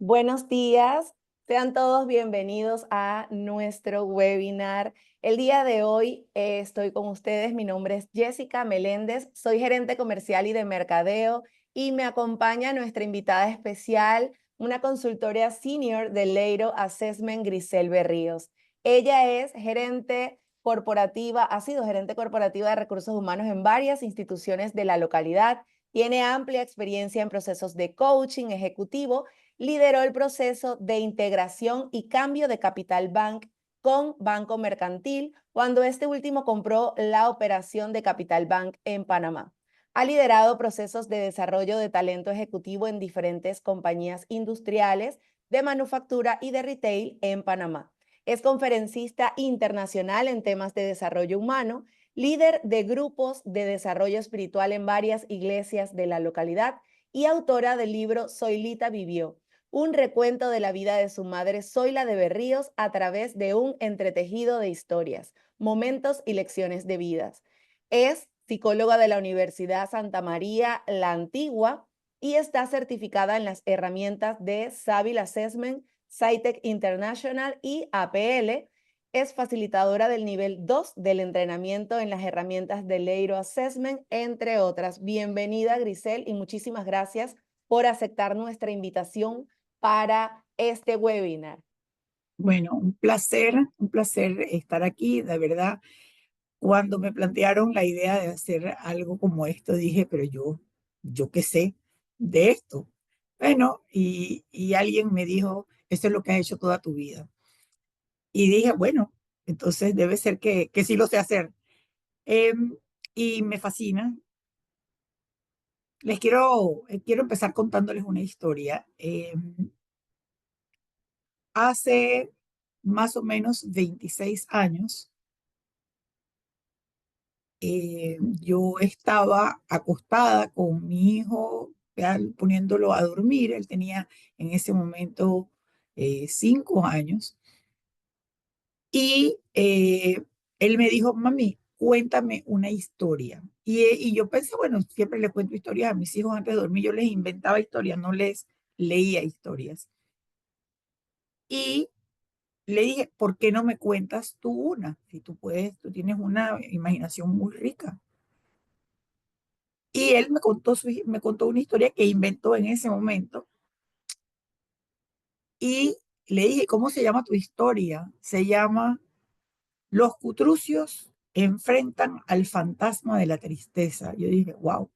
Buenos días, sean todos bienvenidos a nuestro webinar. El día de hoy estoy con ustedes, mi nombre es Jessica Meléndez, soy gerente comercial y de mercadeo y me acompaña nuestra invitada especial, una consultora senior de Leiro Assessment, Grisel Berríos. Ella es gerente corporativa, ha sido gerente corporativa de recursos humanos en varias instituciones de la localidad, tiene amplia experiencia en procesos de coaching ejecutivo. Lideró el proceso de integración y cambio de Capital Bank con Banco Mercantil cuando este último compró la operación de Capital Bank en Panamá. Ha liderado procesos de desarrollo de talento ejecutivo en diferentes compañías industriales, de manufactura y de retail en Panamá. Es conferencista internacional en temas de desarrollo humano, líder de grupos de desarrollo espiritual en varias iglesias de la localidad y autora del libro Zoilita Vivió, un recuento de la vida de su madre Zoila de Berríos a través de un entretejido de historias, momentos y lecciones de vidas. Es psicóloga de la Universidad Santa María La Antigua y está certificada en las herramientas de Savile Assessment, Scitech International y APL. Es facilitadora del nivel 2 del entrenamiento en las herramientas de Leiro Assessment, entre otras. Bienvenida, Grisel, y muchísimas gracias por aceptar nuestra invitación para este webinar. Bueno, un placer estar aquí, de verdad. Cuando me plantearon la idea de hacer algo como esto, dije, pero yo qué sé de esto. Bueno, y alguien me dijo, esto es lo que has hecho toda tu vida. Y dije, bueno, entonces debe ser que sí lo sé hacer. Em, y me fascina. Quiero empezar contándoles una historia. Hace más o menos 26 años, yo estaba acostada con mi hijo, ya poniéndolo a dormir. Él tenía en ese momento 5 años. Y él me dijo, mami, cuéntame una historia. Y yo pensé, bueno, siempre le cuento historias a mis hijos antes de dormir. Yo les inventaba historias, no les leía historias. Y le dije, ¿por qué no me cuentas tú una? Si tú puedes, tú tienes una imaginación muy rica. Y él me contó una historia que inventó en ese momento. Y le dije, ¿cómo se llama tu historia? Se llama Los Cutrucios enfrentan al fantasma de la tristeza. Yo dije, wow,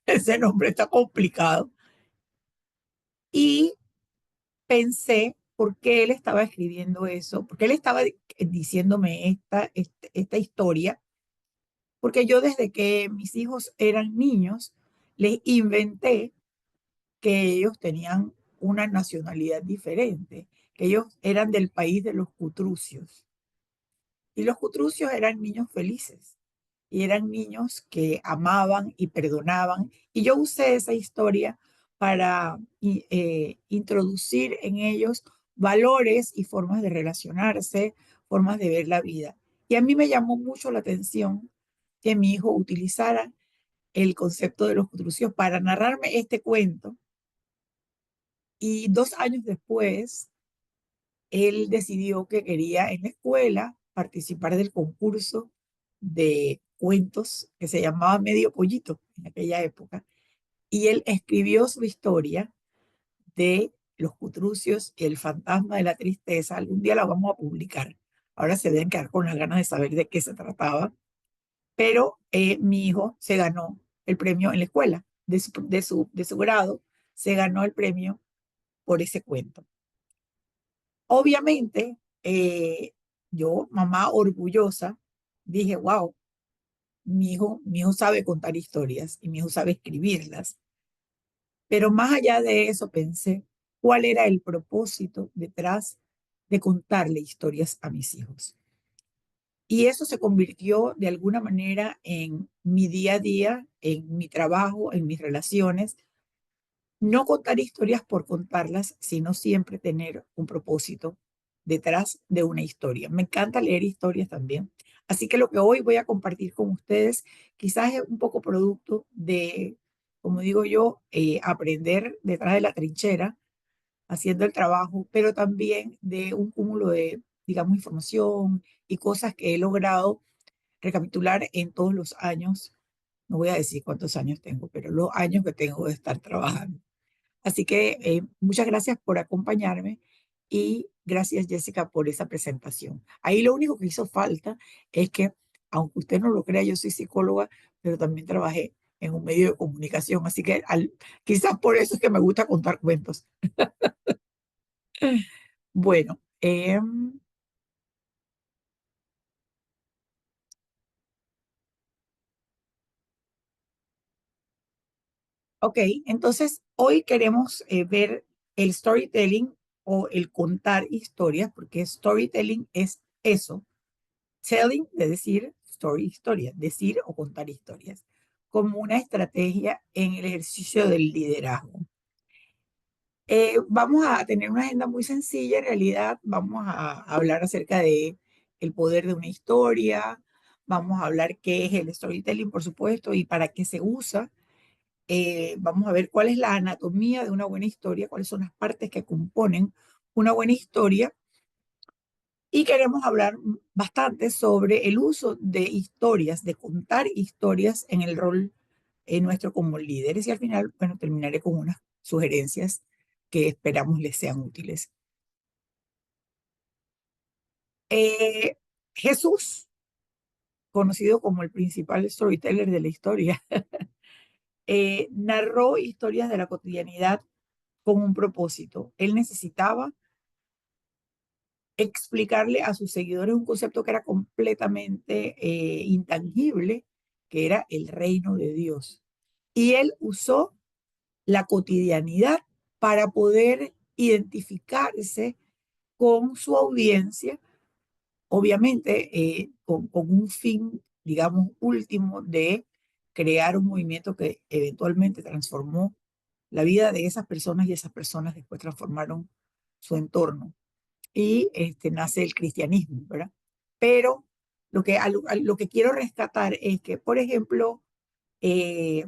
ese nombre está complicado. Y pensé por qué él estaba escribiendo eso, porque él estaba diciéndome esta historia, porque yo desde que mis hijos eran niños, les inventé que ellos tenían una nacionalidad diferente, que ellos eran del país de los cutrucios. Y los cutrucios eran niños felices y eran niños que amaban y perdonaban. Y yo usé esa historia para introducir en ellos valores y formas de relacionarse, formas de ver la vida. Y a mí me llamó mucho la atención que mi hijo utilizara el concepto de los cutrucios para narrarme este cuento. Y 2 años después, él decidió que quería en la escuela participar del concurso de cuentos que se llamaba Medio Pollito en aquella época. Y él escribió su historia de los cutrucios y el fantasma de la tristeza. Algún día la vamos a publicar. Ahora se deben quedar con las ganas de saber de qué se trataba. Pero mi hijo se ganó el premio en la escuela de su grado, se ganó el premio por ese cuento. Obviamente, yo, mamá orgullosa, dije, wow, mi hijo sabe contar historias y mi hijo sabe escribirlas. Pero más allá de eso pensé, ¿cuál era el propósito detrás de contarle historias a mis hijos? Y eso se convirtió de alguna manera en mi día a día, en mi trabajo, en mis relaciones. No contar historias por contarlas, sino siempre tener un propósito detrás de una historia. Me encanta leer historias también. Así que lo que hoy voy a compartir con ustedes quizás es un poco producto de, como digo yo, aprender detrás de la trinchera, haciendo el trabajo, pero también de un cúmulo de, digamos, información y cosas que he logrado recapitular en todos los años. No voy a decir cuántos años tengo, pero los años que tengo de estar trabajando. Así que muchas gracias por acompañarme y gracias, Jessica, por esa presentación. Ahí lo único que hizo falta es que, aunque usted no lo crea, yo soy psicóloga, pero también trabajé en un medio de comunicación, así que quizás por eso es que me gusta contar cuentos. Bueno, ok, entonces hoy queremos ver el storytelling o el contar historias, porque storytelling es eso. Telling, de decir, historia, decir o contar historias, como una estrategia en el ejercicio del liderazgo. Vamos a tener una agenda muy sencilla, en realidad vamos a hablar acerca de el poder de una historia, vamos a hablar qué es el storytelling, por supuesto, y para qué se usa. Vamos a ver cuál es la anatomía de una buena historia, cuáles son las partes que componen una buena historia y queremos hablar bastante sobre el uso de historias, de contar historias en el rol nuestro como líderes. Y al final, bueno, terminaré con unas sugerencias que esperamos les sean útiles. Jesús, conocido como el principal storyteller de la historia, narró historias de la cotidianidad con un propósito. Él necesitaba explicarle a sus seguidores un concepto que era completamente intangible, que era el reino de Dios. Y él usó la cotidianidad para poder identificarse con su audiencia, obviamente con un fin, digamos, último de crear un movimiento que eventualmente transformó la vida de esas personas y esas personas después transformaron su entorno y nace el cristianismo, ¿verdad? Pero lo que quiero rescatar es que, por ejemplo, eh,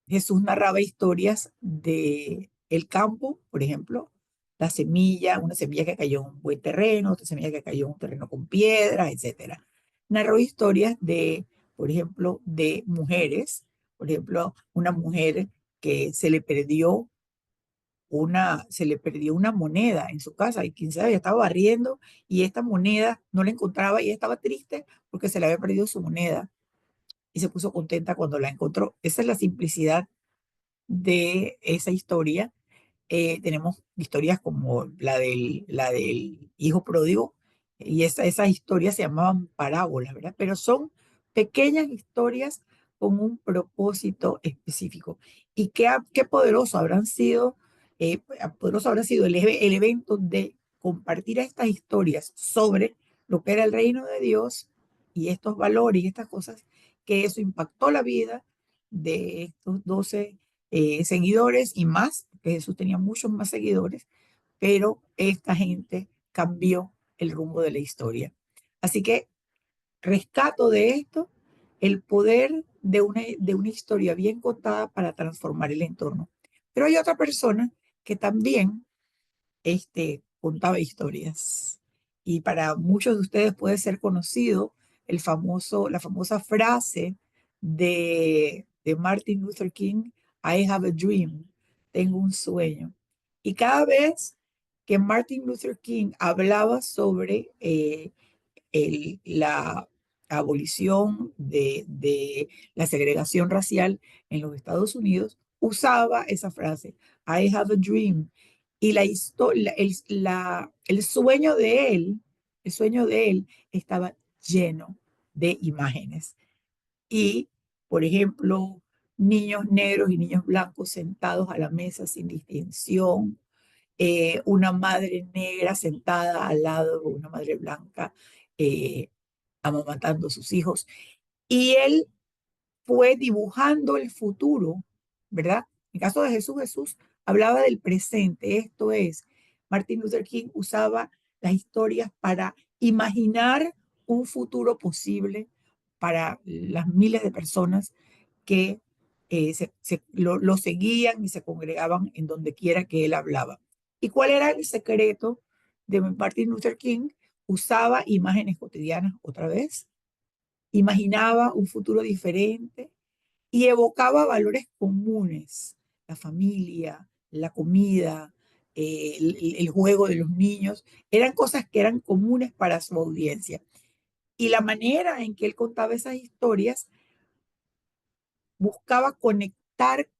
Jesús narraba historias de el campo, por ejemplo, la semilla, una semilla que cayó en un buen terreno, otra semilla que cayó en un terreno con piedras, etcétera. Narró historias de, por ejemplo, de mujeres, por ejemplo, una mujer que se le perdió una moneda en su casa y quién sabe, ella estaba barriendo y esta moneda no la encontraba y ella estaba triste porque se le había perdido su moneda y se puso contenta cuando la encontró. Esa es la simplicidad de esa historia. Tenemos historias como la del hijo pródigo y esas historias se llamaban parábolas, ¿verdad? Pero son pequeñas historias con un propósito específico. Y qué poderoso habrá sido el evento de compartir estas historias sobre lo que era el reino de Dios y estos valores y estas cosas, que eso impactó la vida de estos 12 seguidores y más, porque Jesús tenía muchos más seguidores, pero esta gente cambió el rumbo de la historia. Así que rescato de esto el poder de una historia bien contada para transformar el entorno. Pero hay otra persona que también contaba historias. Y para muchos de ustedes puede ser conocido la famosa frase de Martin Luther King, I have a dream, tengo un sueño. Y cada vez que Martin Luther King hablaba sobre la abolición de la segregación racial en los Estados Unidos, usaba esa frase, I have a dream. Y el sueño de él estaba lleno de imágenes. Y, por ejemplo, niños negros y niños blancos sentados a la mesa sin distinción, una madre negra sentada al lado de una madre blanca, eh, amamantando a sus hijos. Y él fue dibujando el futuro, ¿verdad? En el caso de Jesús, Jesús hablaba del presente, esto es, Martin Luther King usaba las historias para imaginar un futuro posible para las miles de personas que lo seguían y se congregaban en donde quiera que él hablaba. ¿Y cuál era el secreto de Martin Luther King? Usaba imágenes cotidianas otra vez, imaginaba un futuro diferente y evocaba valores comunes, la familia, la comida, el juego de los niños, eran cosas que eran comunes para su audiencia. Y la manera en que él contaba esas historias buscaba conectar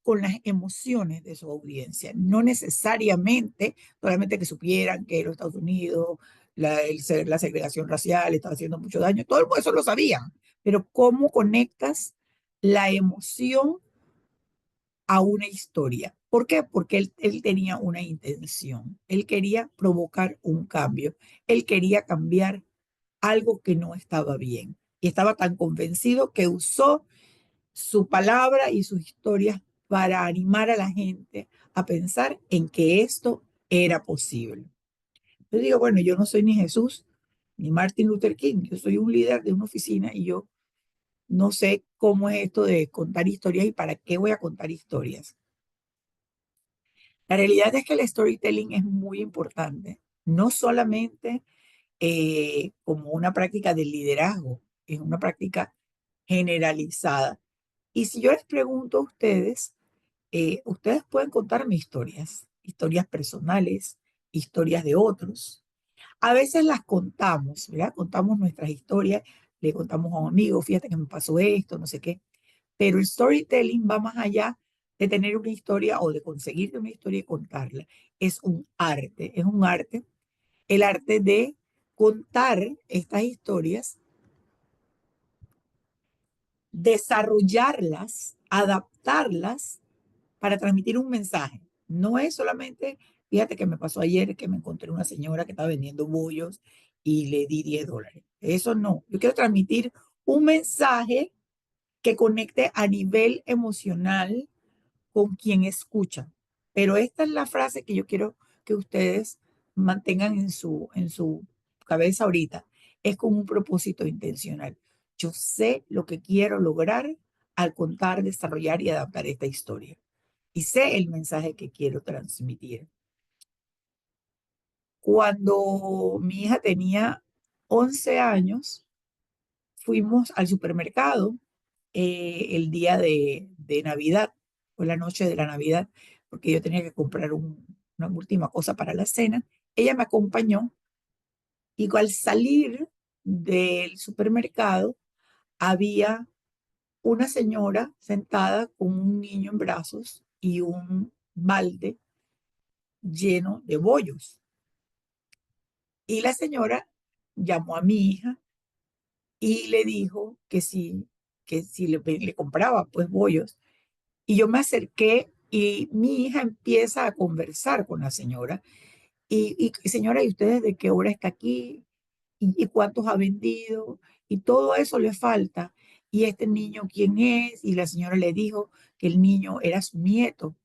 con las emociones de su audiencia, no necesariamente solamente que supieran que los Estados Unidos, la segregación racial estaba haciendo mucho daño, todo eso lo sabían, pero cómo conectas la emoción a una historia. ¿Por qué? Porque él tenía una intención, él quería provocar un cambio, él quería cambiar algo que no estaba bien y estaba tan convencido que usó su palabra y sus historias para animar a la gente a pensar en que esto era posible. Yo digo, bueno, yo no soy ni Jesús ni Martin Luther King, yo soy un líder de una oficina y yo no sé cómo es esto de contar historias y para qué voy a contar historias. La realidad es que el storytelling es muy importante, no solamente como una práctica de liderazgo, es una práctica generalizada. Y si yo les pregunto a ustedes, ustedes pueden contarme historias, historias personales, historias de otros. A veces las contamos, ¿verdad? Contamos nuestras historias, le contamos a un amigo, fíjate que me pasó esto, no sé qué. Pero el storytelling va más allá de tener una historia o de conseguir una historia y contarla. Es un arte, el arte de contar estas historias, desarrollarlas, adaptarlas para transmitir un mensaje. No es solamente, fíjate que me pasó ayer que me encontré una señora que estaba vendiendo bollos y le di $10. Eso no. Yo quiero transmitir un mensaje que conecte a nivel emocional con quien escucha. Pero esta es la frase que yo quiero que ustedes mantengan en su cabeza ahorita. Es con un propósito intencional. Yo sé lo que quiero lograr al contar, desarrollar y adaptar esta historia. Y sé el mensaje que quiero transmitir. Cuando mi hija tenía 11 años, fuimos al supermercado el día de Navidad, o la noche de la Navidad, porque yo tenía que comprar una última cosa para la cena. Ella me acompañó y al salir del supermercado había una señora sentada con un niño en brazos y un balde lleno de bollos. Y la señora llamó a mi hija y le dijo que si le compraba pues bollos. Y yo me acerqué y mi hija empieza a conversar con la señora. Señora, ¿y usted desde qué hora está aquí? Y cuántos ha vendido? Y todo eso le falta. ¿Y este niño quién es? Y la señora le dijo que el niño era su nieto,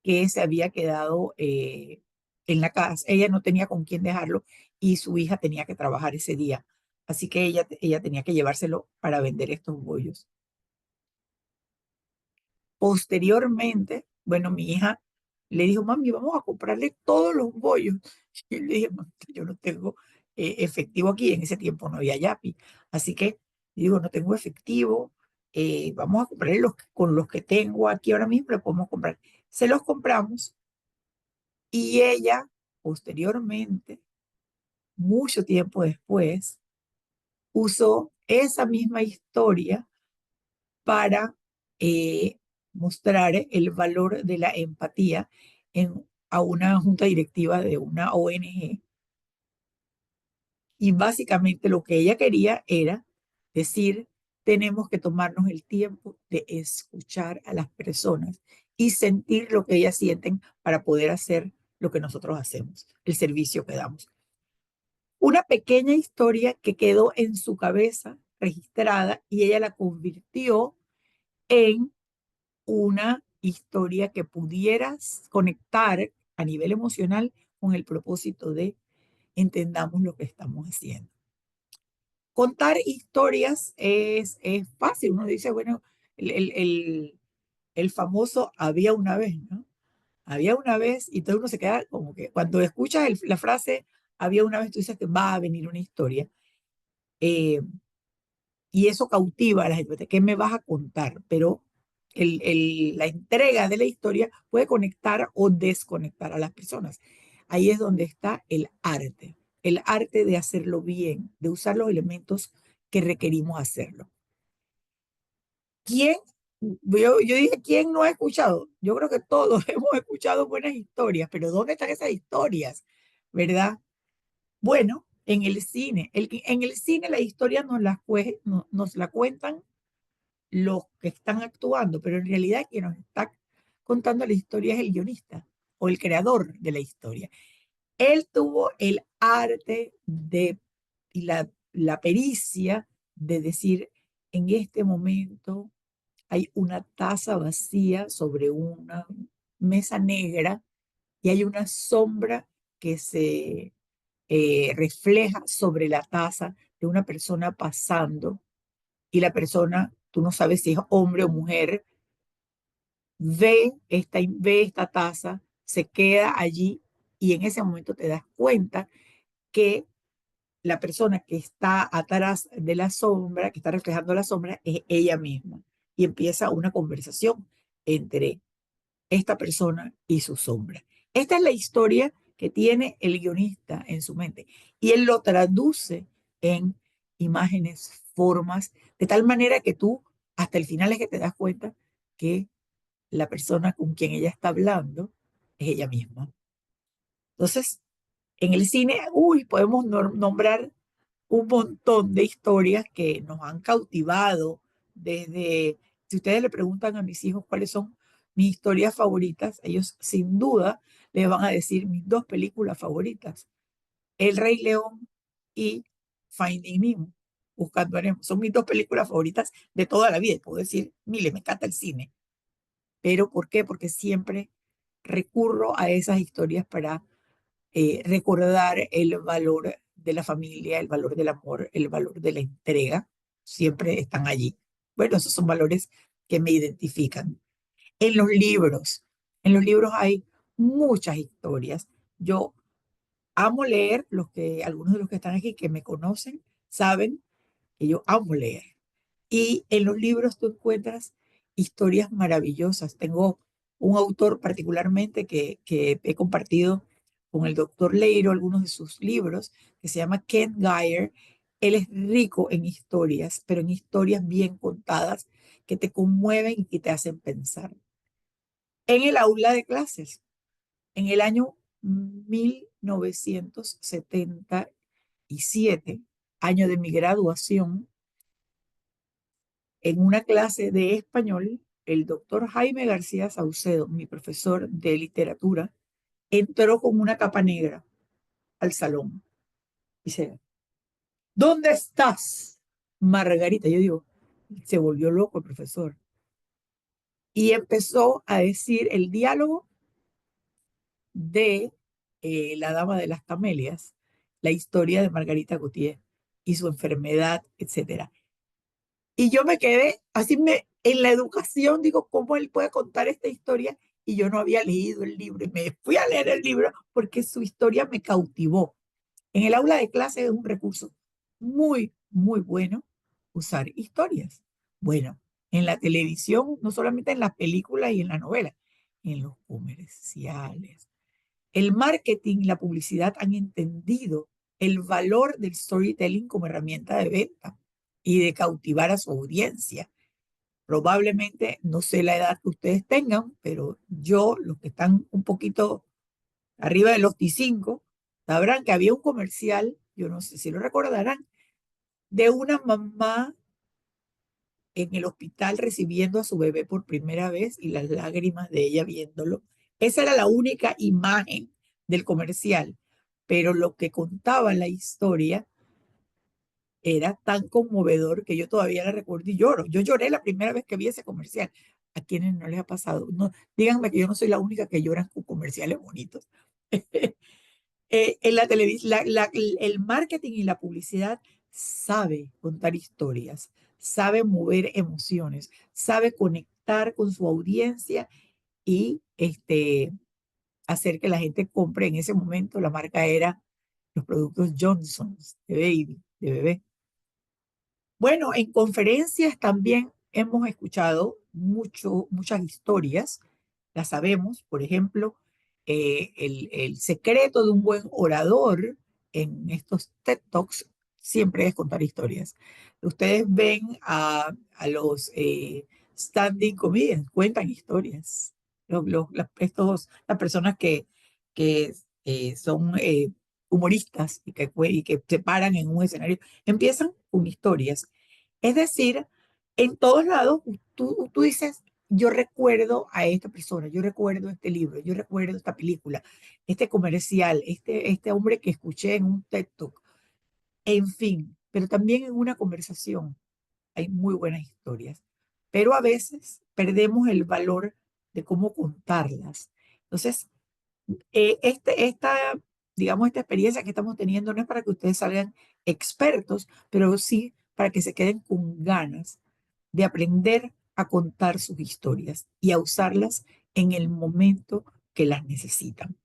que se había quedado en la casa. Ella no tenía con quién dejarlo y su hija tenía que trabajar ese día. Así que ella tenía que llevárselo para vender estos bollos. Posteriormente, bueno, mi hija le dijo, mami, vamos a comprarle todos los bollos. Y yo le dije, "Mami, yo no tengo efectivo aquí, en ese tiempo no había Yapi. Así que digo, no tengo efectivo, vamos a comprarle con los que tengo aquí ahora mismo, le podemos comprar. Se los compramos y ella, posteriormente, mucho tiempo después, usó esa misma historia para mostrar el valor de la empatía a una junta directiva de una ONG. Y básicamente lo que ella quería era decir, tenemos que tomarnos el tiempo de escuchar a las personas y sentir lo que ellas sienten para poder hacer lo que nosotros hacemos, el servicio que damos. Una pequeña historia que quedó en su cabeza registrada y ella la convirtió en una historia que pudieras conectar a nivel emocional con el propósito de entendamos lo que estamos haciendo. Contar historias es fácil. Uno dice, bueno, el, el, el famoso había una vez, ¿no? había una vez, y todo uno se queda como que cuando escuchas la frase, había una vez, tú dices que va a venir una historia. eh, y eso cautiva a la gente. ¿Qué me vas a contar? Pero la entrega de la historia puede conectar o desconectar a las personas. Ahí es donde está el arte de hacerlo bien, de usar los elementos que requerimos hacerlo. ¿Quién? Yo dije, ¿quién no ha escuchado? Yo creo que todos hemos escuchado buenas historias, pero ¿dónde están esas historias? ¿Verdad? Bueno, en el cine. En el cine la historia nos la cuentan los que están actuando, pero en realidad quien nos está contando la historia es el guionista o el creador de la historia. Él tuvo el arte y la pericia de decir, en este momento hay una taza vacía sobre una mesa negra y hay una sombra que se refleja sobre la taza de una persona pasando y la persona, tú no sabes si es hombre o mujer, ve esta taza, se queda allí y en ese momento te das cuenta que la persona que está atrás de la sombra, que está reflejando la sombra, es ella misma. Y empieza una conversación entre esta persona y su sombra. Esta es la historia que tiene el guionista en su mente. Y él lo traduce en imágenes, formas, de tal manera que tú hasta el final es que te das cuenta que la persona con quien ella está hablando es ella misma. Entonces, en el cine, podemos nombrar un montón de historias que nos han cautivado desde, si ustedes le preguntan a mis hijos cuáles son mis historias favoritas, ellos sin duda les van a decir mis dos películas favoritas, El Rey León y Finding Nemo, Buscando a Nemo. Son mis dos películas favoritas de toda la vida. Puedo decir, mire, me encanta el cine. ¿Pero por qué? Porque siempre recurro a esas historias para recordar el valor de la familia, el valor del amor, el valor de la entrega. Siempre están allí. Bueno, esos son valores que me identifican. En los libros, en los libros hay muchas historias. Yo amo leer, algunos de los que están aquí que me conocen saben que yo amo leer. Y en los libros tú encuentras historias maravillosas. Tengo un autor particularmente que he compartido con el doctor Leiro algunos de sus libros, que se llama Ken Geyer. Él es rico en historias, pero en historias bien contadas que te conmueven y que te hacen pensar. En el aula de clases, en el año 1977, año de mi graduación, en una clase de español, el doctor Jaime García Saucedo, mi profesor de literatura, entró con una capa negra al salón. Dice, ¿dónde estás, Margarita? Yo digo, se volvió loco el profesor. Y empezó a decir el diálogo de La Dama de las Camelias, la historia de Margarita Gautier y su enfermedad, etcétera. Y yo me quedé, en la educación, digo, ¿cómo él puede contar esta historia? Y yo no había leído el libro y me fui a leer el libro porque su historia me cautivó. En el aula de clase es un recurso muy, muy bueno usar historias. Bueno, en la televisión, no solamente en las películas y en las novelas, en los comerciales. El marketing y la publicidad han entendido el valor del storytelling como herramienta de venta y de cautivar a su audiencia. Probablemente no sé la edad que ustedes tengan, pero yo, los que están un poquito arriba de los 25, sabrán que había un comercial, yo no sé si lo recordarán, de una mamá en el hospital recibiendo a su bebé por primera vez y las lágrimas de ella viéndolo. Esa era la única imagen del comercial, pero lo que contaba la historia era tan conmovedor que yo todavía la recuerdo y lloro. Yo lloré la primera vez que vi ese comercial. ¿A quienes no les ha pasado? No, díganme que yo no soy la única que llora con comerciales bonitos. En la televisión, el marketing y la publicidad sabe contar historias, sabe mover emociones, sabe conectar con su audiencia y hacer que la gente compre en ese momento. La marca era los productos Johnson's de baby, de bebé. Bueno, en conferencias también hemos escuchado muchas historias, las sabemos, por ejemplo, el secreto de un buen orador en estos TED Talks siempre es contar historias. Ustedes ven a los standing comedians, cuentan historias. Las personas que son humoristas y que se paran en un escenario, empiezan con historias. Es decir, en todos lados tú dices, yo recuerdo a esta persona, yo recuerdo este libro, yo recuerdo esta película, este comercial, este hombre que escuché en un TED Talk, en fin, pero también en una conversación hay muy buenas historias, pero a veces perdemos el valor de cómo contarlas. Entonces, digamos, esta experiencia que estamos teniendo no es para que ustedes salgan expertos, pero sí para que se queden con ganas de aprender a contar sus historias y a usarlas en el momento que las necesitan.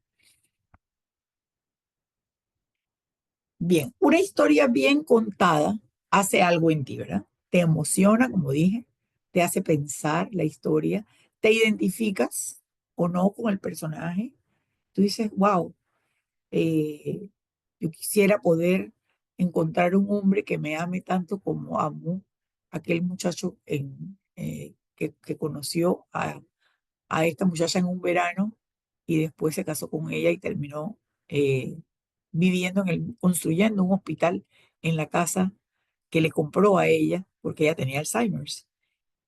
Bien, una historia bien contada hace algo en ti, ¿verdad? Te emociona, como dije, te hace pensar la historia, te identificas o no con el personaje. Tú dices, wow, eh, yo quisiera poder encontrar un hombre que me ame tanto como amo aquel muchacho que conoció a esta muchacha en un verano y después se casó con ella y terminó eh, construyendo un hospital en la casa que le compró a ella porque ella tenía Alzheimer's.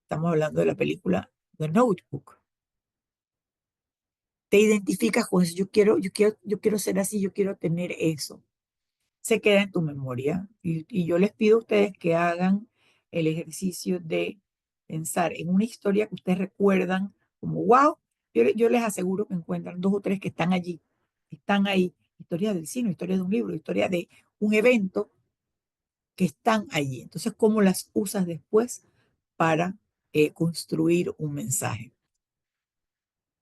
Estamos hablando de la película The Notebook. Te identificas con eso, yo quiero ser así, yo quiero tener eso. Se queda en tu memoria. Y yo les pido a ustedes que hagan el ejercicio de pensar en una historia que ustedes recuerdan como, wow, yo les aseguro que encuentran dos o tres que están allí, están ahí. Historia del cine, historia de un libro, historia de un evento que están allí. Entonces, ¿cómo las usas después para construir un mensaje?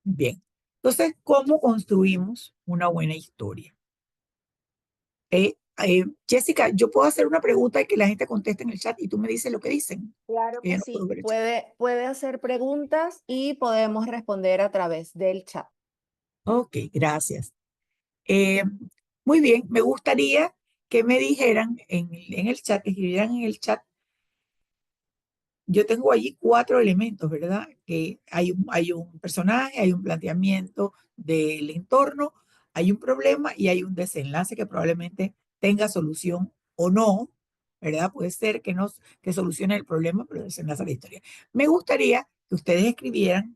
Bien. Entonces, ¿cómo construimos una buena historia? Jessica, yo puedo hacer una pregunta y que la gente conteste en el chat y tú me dices lo que dicen, Claro porque que yo no puedo sí, ver el chat. puede hacer preguntas y podemos responder a través del chat. Ok, gracias. Eh, muy bien, me gustaría que me dijeran en el chat, que escribieran en el chat. Yo tengo allí cuatro elementos, ¿verdad? Que hay un personaje, hay un planteamiento del entorno, hay un problema y hay un desenlace que probablemente tenga solución o no, ¿verdad? Puede ser que no que solucione el problema, pero desenlace la historia. Me gustaría que ustedes escribieran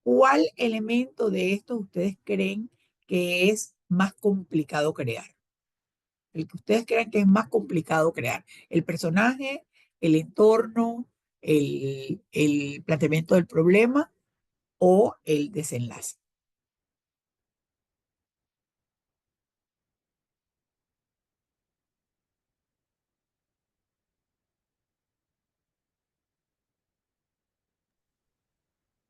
cuál elemento de estos ustedes creen que es más complicado crear, el que ustedes crean que es más complicado crear. El personaje, el entorno, el planteamiento del problema o el desenlace.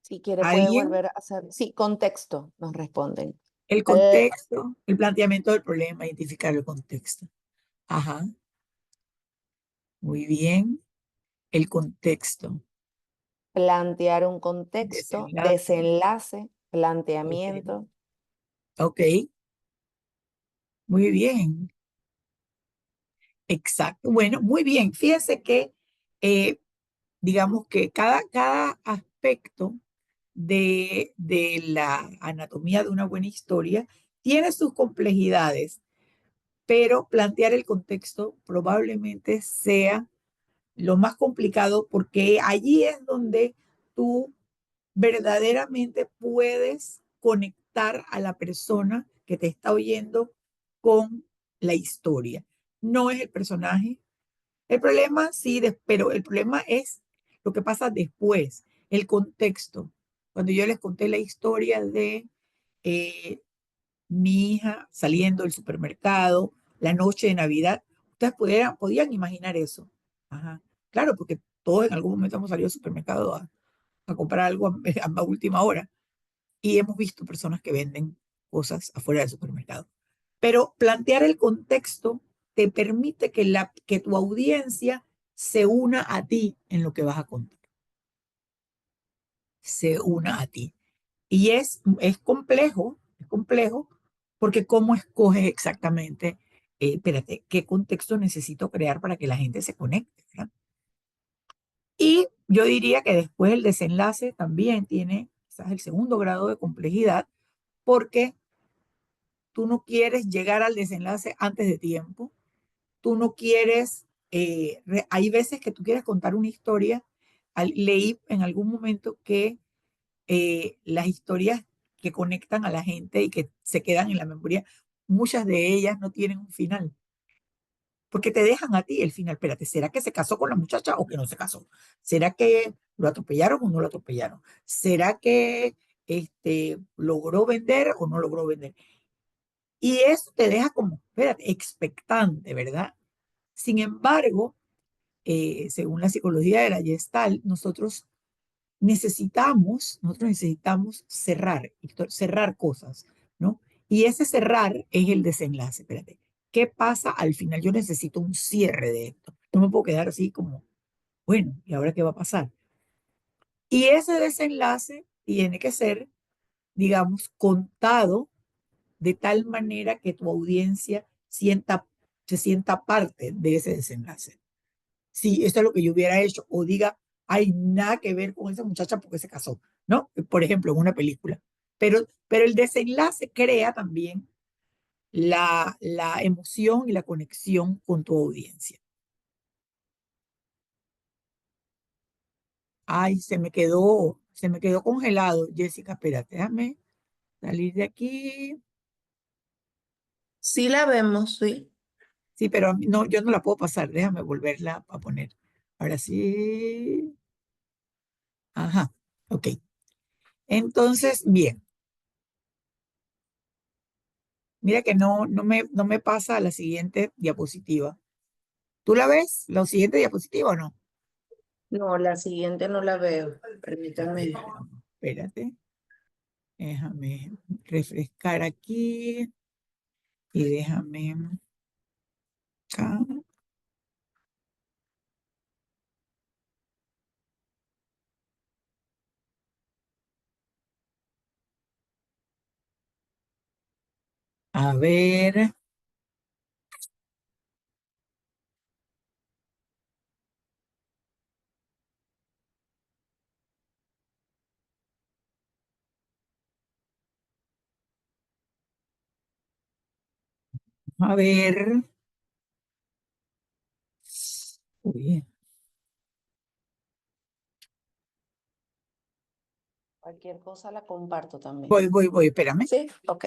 Si quiere puede Alguien, volver a hacer, sí, contexto, nos responden. el Pl- contexto, el planteamiento del problema, identificar el contexto. Ajá, muy bien. El contexto, Plantear un contexto, desenlace. desenlace, Ok, planteamiento. ok, muy bien. Exacto. Bueno, muy bien. Fíjense que, eh, digamos que cada aspecto de la anatomía de una buena historia tiene sus complejidades, pero plantear el contexto probablemente sea lo más complicado porque allí es donde tú verdaderamente puedes conectar a la persona que te está oyendo con la historia. No es el personaje. El problema sí, pero el problema es lo que pasa después, el contexto. Cuando yo les conté la historia de eh, mi hija saliendo del supermercado, la noche de Navidad, ustedes podían imaginar eso. Ajá. Claro, porque todos en algún momento hemos salido al supermercado a comprar algo a última hora. y hemos visto personas que venden cosas afuera del supermercado. Pero plantear el contexto te permite que tu audiencia se una a ti en lo que vas a contar, se una a ti. Y es complejo, porque cómo escoges exactamente, espérate, qué contexto necesito crear para que la gente se conecte, ¿verdad? Y yo diría que después el desenlace también tiene quizás el segundo grado de complejidad, porque tú no quieres llegar al desenlace antes de tiempo, tú no quieres, hay veces que tú quieres contar una historia. Leí en algún momento que las historias que conectan a la gente y que se quedan en la memoria, muchas de ellas no tienen un final, porque te dejan a ti el final. Espérate, ¿será que se casó con la muchacha o que no se casó? ¿Será que lo atropellaron o no lo atropellaron? ¿Será que logró vender o no logró vender? Y eso te deja como, espérate, expectante, ¿verdad? Sin embargo, según la psicología de la Gestalt, nosotros necesitamos cerrar cosas, ¿no? Y ese cerrar es el desenlace. Espérate, ¿qué pasa al final? Yo necesito un cierre de esto. No me puedo quedar así como, bueno, ¿y ahora qué va a pasar? Y ese desenlace tiene que ser, digamos, contado de tal manera que tu audiencia se sienta parte de ese desenlace. Si esto es lo que yo hubiera hecho, o diga, hay nada que ver con esa muchacha porque se casó, ¿no? Por ejemplo, en una película. Pero el desenlace crea también la emoción y la conexión con tu audiencia. Ay, se me quedó congelado, Jessica, espérate, déjame salir de aquí. Sí la vemos, sí. Sí, pero no, yo no la puedo pasar, déjame volverla a poner. Ahora sí. Ajá, ok. Entonces, bien, mira que no me pasa a la siguiente diapositiva. ¿Tú la ves? ¿La siguiente diapositiva o no? No, la siguiente no la veo. Permítame. Espérate, déjame refrescar aquí y déjame acá. A ver, a ver. Uy, Cualquier cosa la comparto también. voy, espérame. ¿Sí? Ok.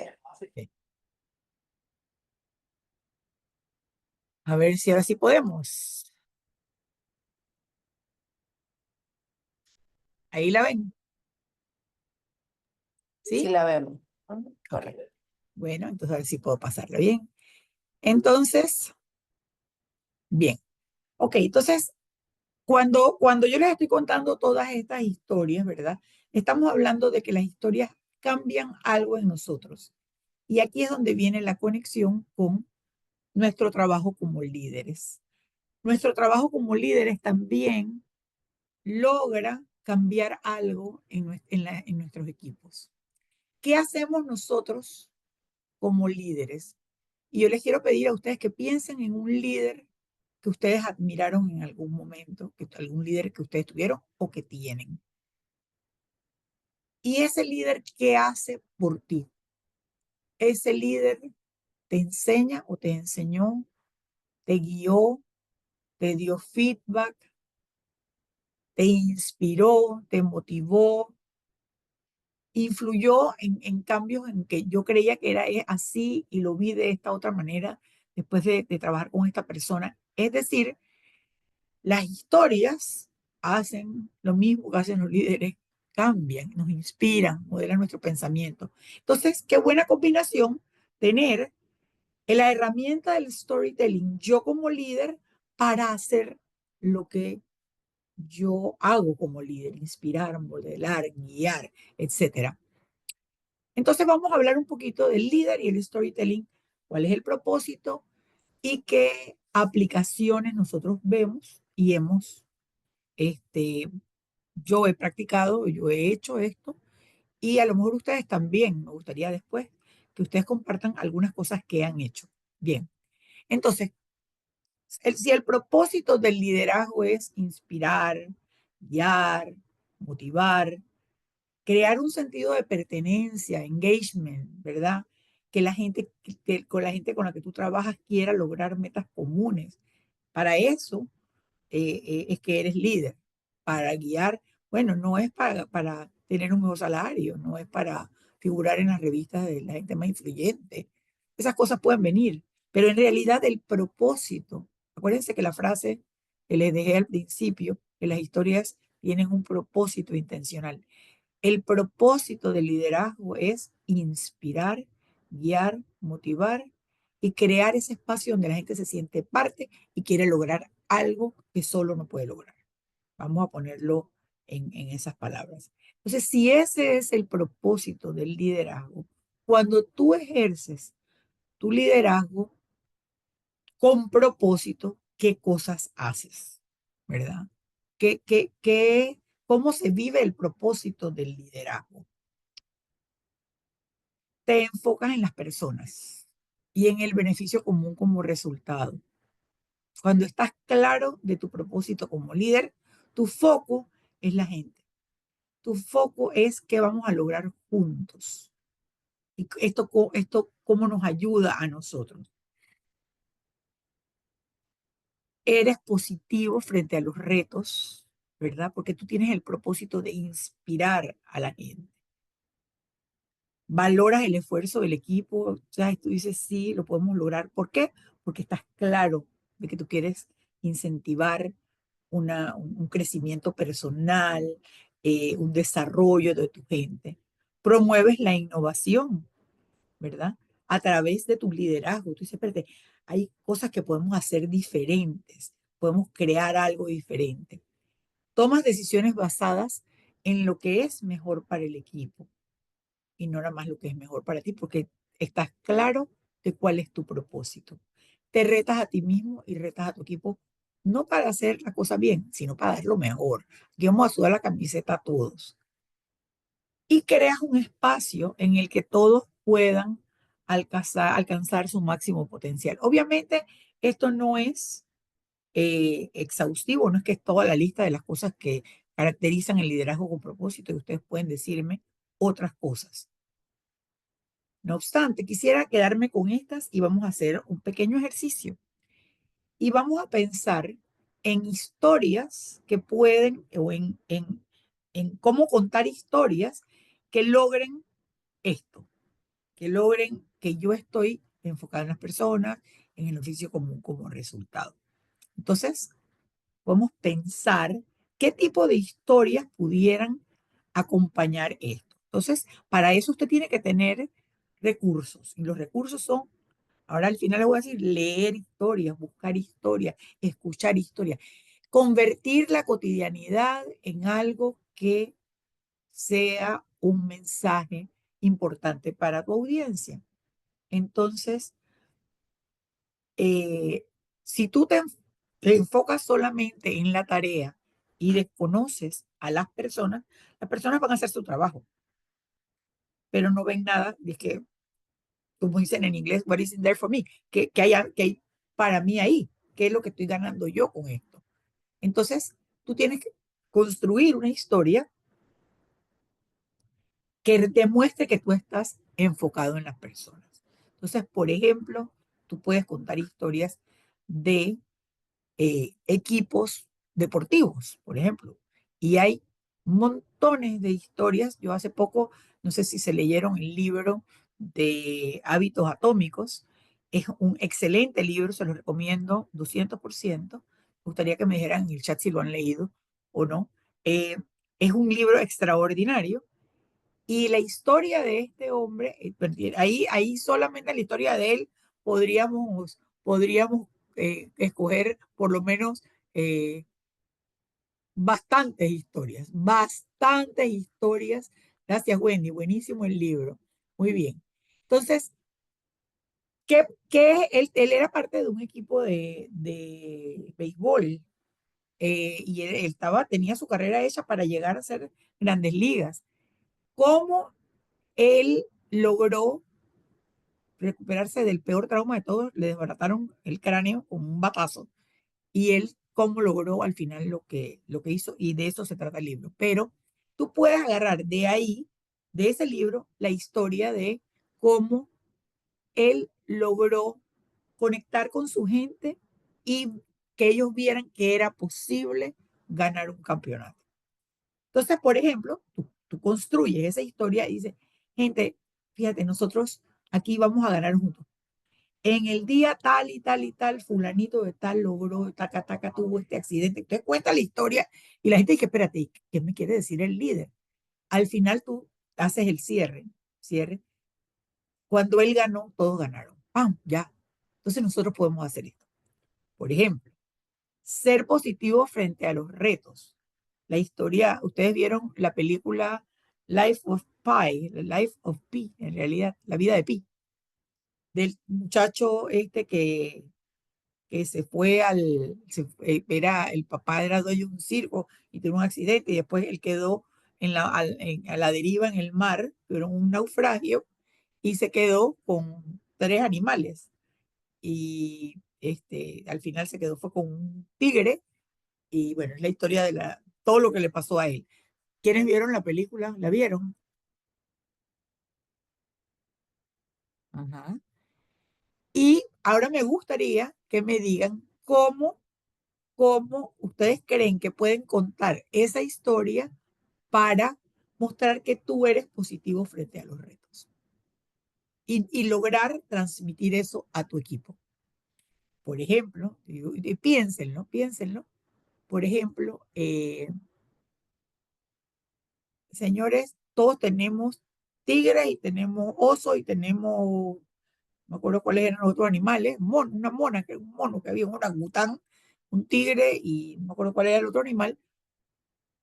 A ver si ahora sí podemos. Ahí la ven, Sí ¿sí? la vemos. Ok. Correcto. Bueno, entonces a ver si puedo pasarla bien. Entonces, bien. Ok, entonces cuando yo les estoy contando todas estas historias, ¿verdad? Estamos hablando de que las historias cambian algo en nosotros. Y aquí es donde viene la conexión con nuestro trabajo como líderes. Nuestro trabajo como líderes también logra cambiar algo en nuestros equipos. ¿Qué hacemos nosotros como líderes? Y yo les quiero pedir a ustedes que piensen en un líder que ustedes admiraron en algún momento, algún líder que ustedes tuvieron o que tienen. Y ese líder, ¿qué hace por ti? Ese líder te enseña o te enseñó, te guió, te dio feedback, te inspiró, te motivó, influyó en cambios en que yo creía que era así y lo vi de esta otra manera después de trabajar con esta persona. Es decir, las historias hacen lo mismo que hacen los líderes, cambian, nos inspiran, modelan nuestro pensamiento. Entonces, qué buena combinación tener la herramienta del storytelling yo como líder para hacer lo que yo hago como líder, inspirar, modelar, guiar, etcétera. Entonces vamos a hablar un poquito del líder y el storytelling, cuál es el propósito y qué aplicaciones nosotros vemos y este, yo he practicado, yo he hecho esto y a lo mejor ustedes también, me gustaría después que ustedes compartan algunas cosas que han hecho. Bien, entonces, si el propósito del liderazgo es inspirar, guiar, motivar, crear un sentido de pertenencia, engagement, ¿verdad? Que la gente, con la gente con la que tú trabajas quiera lograr metas comunes. Para eso es que eres líder, para guiar. Bueno, no es para tener un mejor salario, no es para figurar en las revistas de la gente más influyente. Esas cosas pueden venir, pero en realidad el propósito, acuérdense que la frase que les dejé al principio, que las historias tienen un propósito intencional. El propósito del liderazgo es inspirar, guiar, motivar y crear ese espacio donde la gente se siente parte y quiere lograr algo que solo no puede lograr. Vamos a ponerlo en esas palabras. Entonces, si ese es el propósito del liderazgo, cuando tú ejerces tu liderazgo con propósito, ¿qué cosas haces? ¿Verdad? ¿Cómo se vive el propósito del liderazgo? Te enfocas en las personas y en el beneficio común como resultado. Cuando estás claro de tu propósito como líder, tu foco es la gente. Tu foco es qué vamos a lograr juntos. Y esto cómo nos ayuda a nosotros. Eres positivo frente a los retos, ¿verdad? Porque tú tienes el propósito de inspirar a la gente. Valoras el esfuerzo del equipo, ¿sabes? Tú dices, sí, lo podemos lograr. ¿Por qué? Porque estás claro de que tú quieres incentivar un crecimiento personal, un desarrollo de tu gente. Promueves la innovación, ¿verdad? A través de tu liderazgo. Tú dices, espérate, hay cosas que podemos hacer diferentes, podemos crear algo diferente. Tomas decisiones basadas en lo que es mejor para el equipo y no nada más lo que es mejor para ti, porque estás claro de cuál es tu propósito. Te retas a ti mismo y retas a tu equipo, no para hacer la cosa bien, sino para dar lo mejor. Aquí vamos a sudar la camiseta a todos. Y creas un espacio en el que todos puedan alcanzar su máximo potencial. Obviamente, esto no es exhaustivo, no es que es toda la lista de las cosas que caracterizan el liderazgo con propósito y ustedes pueden decirme otras cosas. No obstante, quisiera quedarme con estas y vamos a hacer un pequeño ejercicio. Y vamos a pensar en historias que pueden, o en cómo contar historias que logren esto, que logren que yo estoy enfocada en las personas, en el oficio común como resultado. Entonces, podemos pensar qué tipo de historias pudieran acompañar esto. Entonces, para eso usted tiene que tener recursos. Y los recursos son, ahora al final le voy a decir, leer historias, buscar historias, escuchar historias, convertir la cotidianidad en algo que sea un mensaje importante para tu audiencia. Entonces, eh, si tú te enfocas solamente en la tarea y desconoces a las personas van a hacer su trabajo, pero no ven nada de que, como dicen en inglés, what is in there for me, que hay para mí ahí, qué es lo que estoy ganando yo con esto. Entonces, tú tienes que construir una historia que demuestre que tú estás enfocado en las personas. Entonces, por ejemplo, tú puedes contar historias de equipos deportivos, por ejemplo. Y hay montones de historias. Yo hace poco, no sé si se leyeron el libro de Hábitos Atómicos. Es un excelente libro, se lo recomiendo 200%. Me gustaría que me dijeran en el chat si lo han leído o no. Eh, es un libro extraordinario. Y la historia de este hombre, ahí solamente la historia de él podríamos escoger por lo menos eh, bastantes historias, bastantes historias. Gracias, Wendy, buenísimo el libro. Muy bien. Entonces, ¿qué? Él era parte de un equipo de béisbol y él tenía su carrera hecha para llegar a ser grandes ligas. ¿Cómo él logró recuperarse del peor trauma de todos? Le desbarataron el cráneo con un batazo y él cómo logró al final lo que hizo y de eso se trata el libro. Pero tú puedes agarrar de ahí, de ese libro, la historia de cómo él logró conectar con su gente y que ellos vieran que era posible ganar un campeonato. Entonces, por ejemplo, tú construyes esa historia y dices, gente, fíjate, nosotros aquí vamos a ganar juntos. En el día tal y tal y tal, fulanito de tal logró, taca, taca, tuvo este accidente. Entonces cuenta la historia y la gente dice, espérate, ¿qué me quiere decir el líder? Al final tú haces el cierre. Cuando él ganó, todos ganaron. ¡Pam! Ya. Entonces nosotros podemos hacer esto. Por ejemplo, ser positivo frente a los retos. La historia, ustedes vieron la película Life of Pi, Life of Pi, en realidad, la vida de Pi, del muchacho este que se fue era, el papá era dueño de un circo y tuvo un accidente y después él quedó a la deriva en el mar, tuvieron un naufragio y se quedó con tres animales y al final se quedó fue con un tigre y bueno, es la historia de todo lo que le pasó a él. ¿Quiénes vieron la película? ¿La vieron? Ajá. Y ahora me gustaría que me digan cómo ustedes creen que pueden contar esa historia para mostrar que tú eres positivo frente a los retos y lograr transmitir eso a tu equipo. Por ejemplo, piénsenlo. Por ejemplo, señores, todos tenemos tigres y tenemos osos y tenemos, no me acuerdo cuáles eran los otros animales, una mona, un mono que había, un orangután, un tigre y no me acuerdo cuál era el otro animal.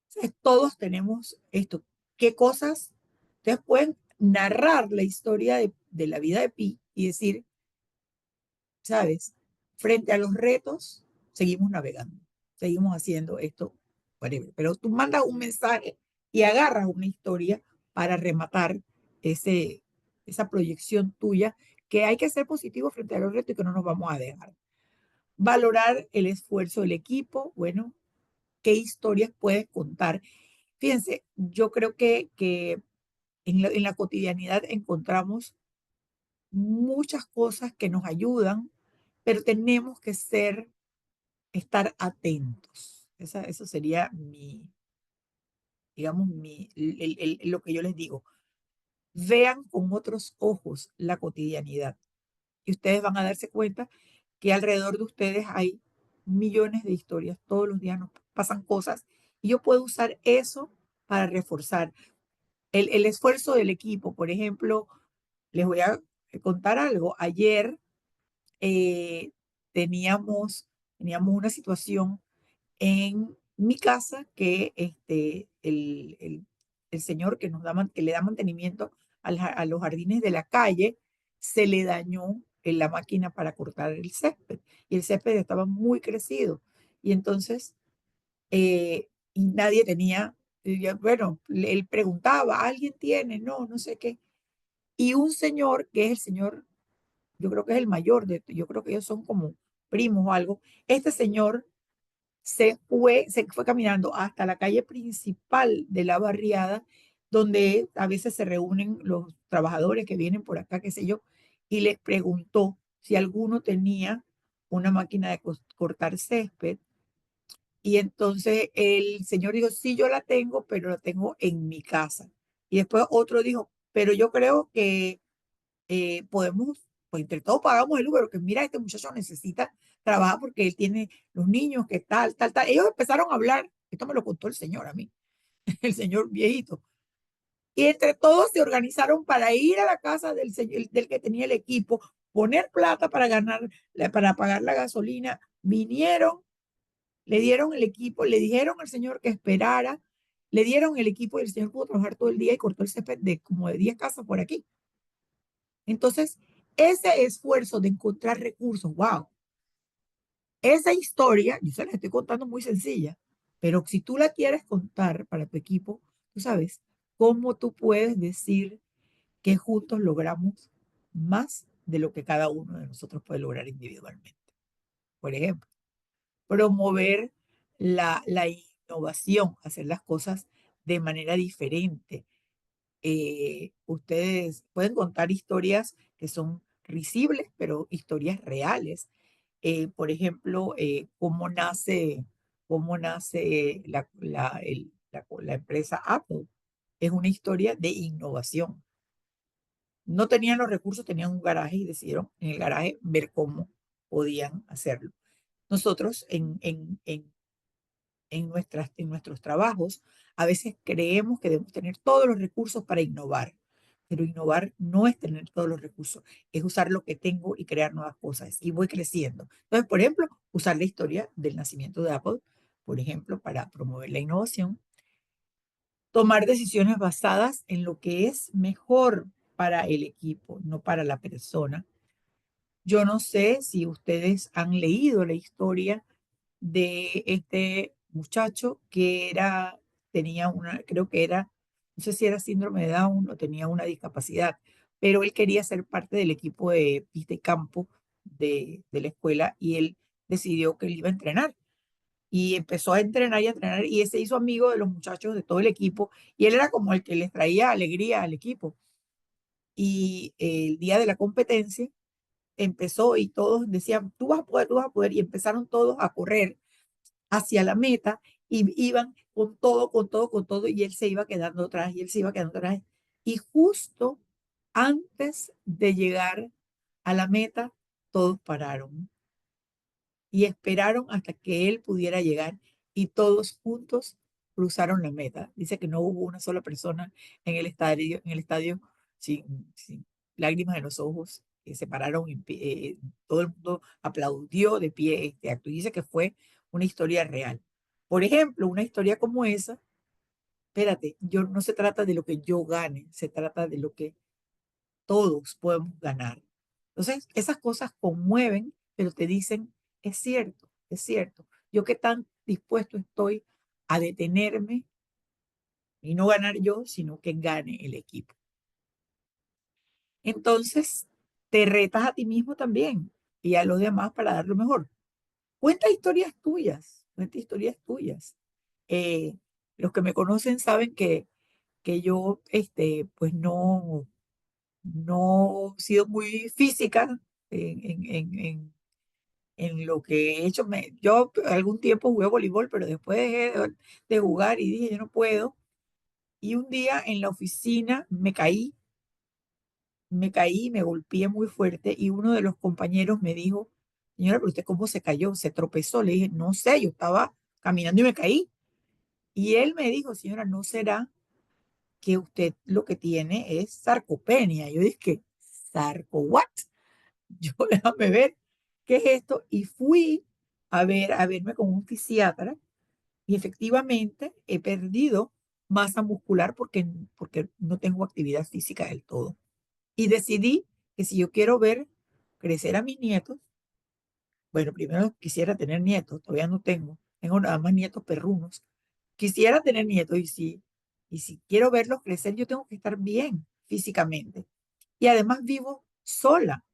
Entonces, todos tenemos esto. ¿Qué cosas? Ustedes pueden narrar la historia de la vida de Pi y decir, ¿sabes? Frente a los retos, seguimos navegando, seguimos haciendo esto, whatever. Pero tú mandas un mensaje y agarras una historia para rematar ese, esa proyección tuya, que hay que ser positivo frente a los retos y que no nos vamos a dejar. Valorar el esfuerzo del equipo, bueno, qué historias puedes contar. Fíjense, yo creo que en la cotidianidad encontramos muchas cosas que nos ayudan, pero tenemos que estar atentos. Eso sería digamos, lo que yo les digo. Vean con otros ojos la cotidianidad y ustedes van a darse cuenta que alrededor de ustedes hay millones de historias. Todos los días nos pasan cosas y yo puedo usar eso para reforzar el esfuerzo del equipo. Por ejemplo, les voy a contar algo. Ayer eh, teníamos una situación en mi casa que el señor que que le da mantenimiento a los jardines de la calle se le dañó en la máquina para cortar el césped y el césped estaba muy crecido y entonces y nadie tenía, bueno, él preguntaba, ¿alguien tiene? No, no sé qué. Y un señor, que es el señor, yo creo que es el mayor, yo creo que ellos son como primos o algo, este señor se fue caminando hasta la calle principal de la barriada, donde a veces se reúnen los trabajadores que vienen por acá, qué sé yo, y les preguntó si alguno tenía una máquina de cortar césped. Y entonces el señor dijo, sí, yo la tengo, pero la tengo en mi casa. Y después otro dijo, pero yo creo que podemos, pues entre todos pagamos el Uber, que mira, este muchacho necesita trabajar porque él tiene los niños, que tal, tal, tal. Ellos empezaron a hablar, esto me lo contó el señor a mí, el señor viejito. Y entre todos se organizaron para ir a la casa del que tenía el equipo, poner plata para para pagar la gasolina. Vinieron, le dieron el equipo, le dijeron al señor que esperara, le dieron el equipo y el señor pudo trabajar todo el día y cortó el césped de como de 10 casas por aquí. Entonces, ese esfuerzo de encontrar recursos, wow, esa historia, yo se la estoy contando muy sencilla, pero si tú la quieres contar para tu equipo, tú sabes cómo tú puedes decir que juntos logramos más de lo que cada uno de nosotros puede lograr individualmente. Por ejemplo, promover la innovación, hacer las cosas de manera diferente. Ustedes pueden contar historias que son risibles, pero historias reales. Por ejemplo, cómo nace la empresa Apple. Es una historia de innovación. No tenían los recursos, tenían un garaje y decidieron en el garaje ver cómo podían hacerlo. Nosotros en nuestros trabajos a veces creemos que debemos tener todos los recursos para innovar, pero innovar no es tener todos los recursos, es usar lo que tengo y crear nuevas cosas y voy creciendo. Entonces, por ejemplo, usar la historia del nacimiento de Apple, por ejemplo, para promover la innovación, tomar decisiones basadas en lo que es mejor para el equipo, no para la persona. Yo no sé si ustedes han leído la historia de este muchacho que tenía creo que era, no sé si era síndrome de Down o tenía una discapacidad, pero él quería ser parte del equipo de pista y campo de la escuela y él decidió que él iba a entrenar. Y empezó a entrenar y a entrenar y él se hizo amigo de los muchachos de todo el equipo y él era como el que les traía alegría al equipo. Y el día de la competencia empezó y todos decían, tú vas a poder, tú vas a poder, y empezaron todos a correr hacia la meta y iban con todo, con todo, con todo, y él se iba quedando atrás, y él se iba quedando atrás. Y justo antes de llegar a la meta, todos pararon y esperaron hasta que él pudiera llegar y todos juntos cruzaron la meta. Dice que no hubo una sola persona en el estadio sin lágrimas en los ojos, que se pararon y todo el mundo aplaudió de pie este acto. Y dice que fue una historia real. Por ejemplo, una historia como esa, espérate, no se trata de lo que yo gane, se trata de lo que todos podemos ganar. Entonces, esas cosas conmueven, pero te dicen, es cierto, es cierto. Yo qué tan dispuesto estoy a detenerme y no ganar yo, sino que gane el equipo. Entonces, te retas a ti mismo también y a los demás para dar lo mejor. Cuenta historias tuyas, cuenta historias tuyas. Eh, los que me conocen saben que yo, pues no he sido muy física en, en, en, en, en lo que he hecho. Yo algún tiempo jugué voleibol, pero después dejé de jugar y dije, yo no puedo. Y un día en la oficina me golpeé muy fuerte y uno de los compañeros me dijo, señora, pero usted cómo se cayó, se tropezó. Le dije, no sé, yo estaba caminando y me caí. Y él me dijo, señora, ¿no será que usted lo que tiene es sarcopenia? Yo dije, ¿sarco what? Yo déjame ver qué es esto y fui a verme con un fisiatra y efectivamente he perdido masa muscular porque no tengo actividad física del todo. Y decidí que si yo quiero ver crecer a mis nietos, bueno, primero quisiera tener nietos, todavía no tengo nada más nietos perrunos. Quisiera tener nietos y si quiero verlos crecer, yo tengo que estar bien físicamente. Y además vivo sola.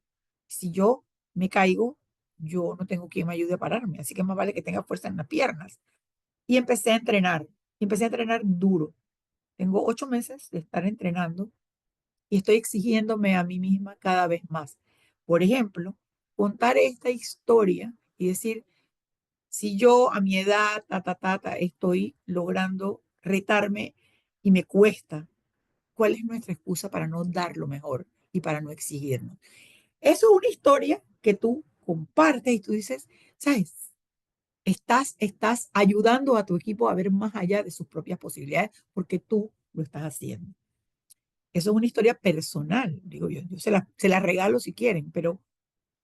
Si yo me caigo, yo no tengo quien me ayude a pararme, así que más vale que tenga fuerza en las piernas. Y empecé a entrenar duro. Tengo 8 meses de estar entrenando y estoy exigiéndome a mí misma cada vez más. Por ejemplo, contar esta historia y decir, si yo a mi edad, estoy logrando retarme y me cuesta, ¿cuál es nuestra excusa para no dar lo mejor y para no exigirnos? Eso es una historia que tú compartes y tú dices, ¿sabes? Estás ayudando a tu equipo a ver más allá de sus propias posibilidades porque tú lo estás haciendo. Eso es una historia personal, digo yo. Yo se la regalo si quieren, pero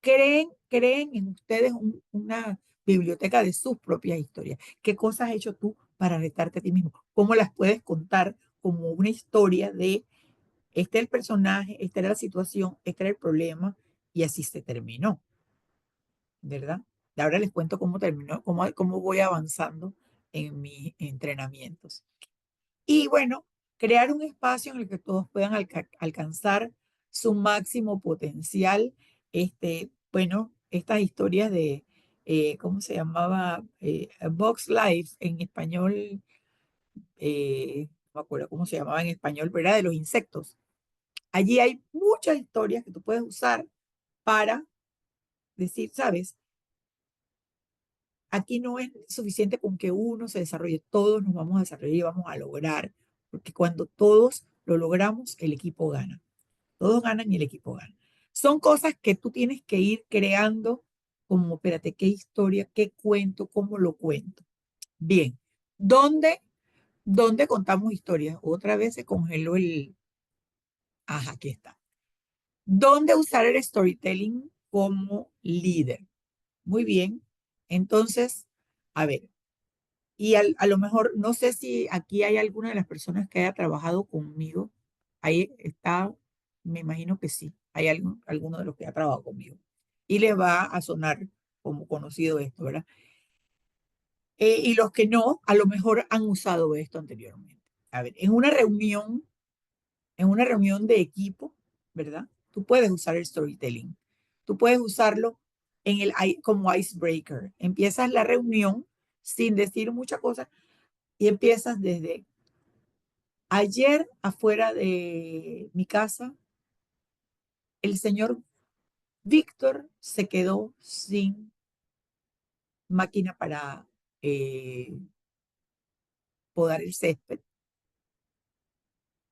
creen en ustedes una biblioteca de sus propias historias. ¿Qué cosas has hecho tú para retarte a ti mismo? ¿Cómo las puedes contar como una historia de Este es el personaje, esta era la situación, este era el problema, y así se terminó, ¿verdad? Y ahora les cuento cómo terminó, cómo voy avanzando en mis entrenamientos. Y bueno, crear un espacio en el que todos puedan alcanzar su máximo potencial. Bueno, estas historias de, ¿cómo se llamaba? Box Life en español, no me acuerdo cómo se llamaba en español, pero era de los insectos. Allí hay muchas historias que tú puedes usar para decir, sabes, aquí no es suficiente con que uno se desarrolle, todos nos vamos a desarrollar y vamos a lograr, porque cuando todos lo logramos, el equipo gana. Todos ganan y el equipo gana. Son cosas que tú tienes que ir creando como, espérate, qué historia, qué cuento, cómo lo cuento. Bien, ¿dónde, dónde contamos historias? Otra vez se congeló el... Ajá, aquí está. ¿Dónde usar el storytelling como líder? Muy bien. Entonces, a ver, y a lo mejor, no sé si aquí hay alguna de las personas que haya trabajado conmigo. Ahí está, me imagino que sí. Hay alguno de los que ha trabajado conmigo. Y les va a sonar como conocido esto, ¿verdad? Y los que no, a lo mejor han usado esto anteriormente. A ver, en una reunión de equipo, ¿verdad? Tú puedes usar el storytelling. Tú puedes usarlo como icebreaker. Empiezas la reunión sin decir muchas cosas y empiezas desde ayer afuera de mi casa, el señor Víctor se quedó sin máquina para podar el césped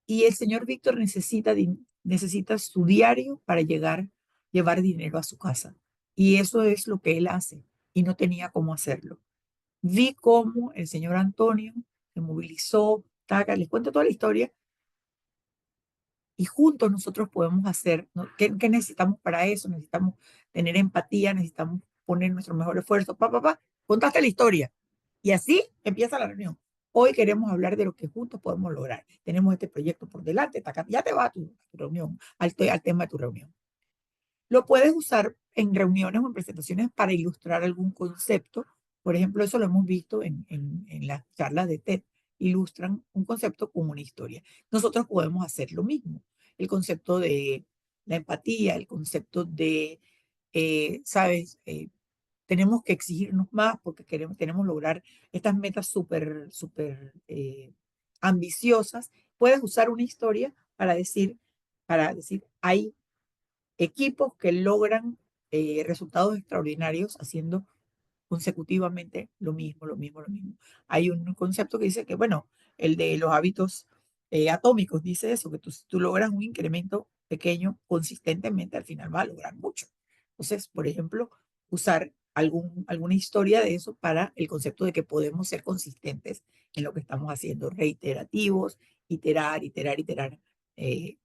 y el señor Víctor necesita su diario para llevar dinero a su casa. Y eso es lo que él hace y no tenía cómo hacerlo. Vi cómo el señor Antonio se movilizó, taca, les cuento toda la historia y juntos nosotros podemos hacer, ¿no? ¿Qué necesitamos para eso? Necesitamos tener empatía, necesitamos poner nuestro mejor esfuerzo, contaste la historia. Y así empieza la reunión. Hoy queremos hablar de lo que juntos podemos lograr. Tenemos este proyecto por delante, ya te va a tu reunión, al tema de tu reunión. Lo puedes usar en reuniones o en presentaciones para ilustrar algún concepto. Por ejemplo, eso lo hemos visto en las charlas de TED. Ilustran un concepto con una historia. Nosotros podemos hacer lo mismo. El concepto de la empatía, el concepto de, ¿sabes? Tenemos que exigirnos más porque tenemos lograr estas metas súper ambiciosas. Puedes usar una historia para decir, hay equipos que logran resultados extraordinarios haciendo consecutivamente lo mismo. Hay un concepto que dice que, bueno, el de los hábitos atómicos dice eso, que si tú logras un incremento pequeño consistentemente, al final vas a lograr mucho. Entonces, por ejemplo, usar alguna historia de eso para el concepto de que podemos ser consistentes en lo que estamos haciendo, reiterativos, iterar,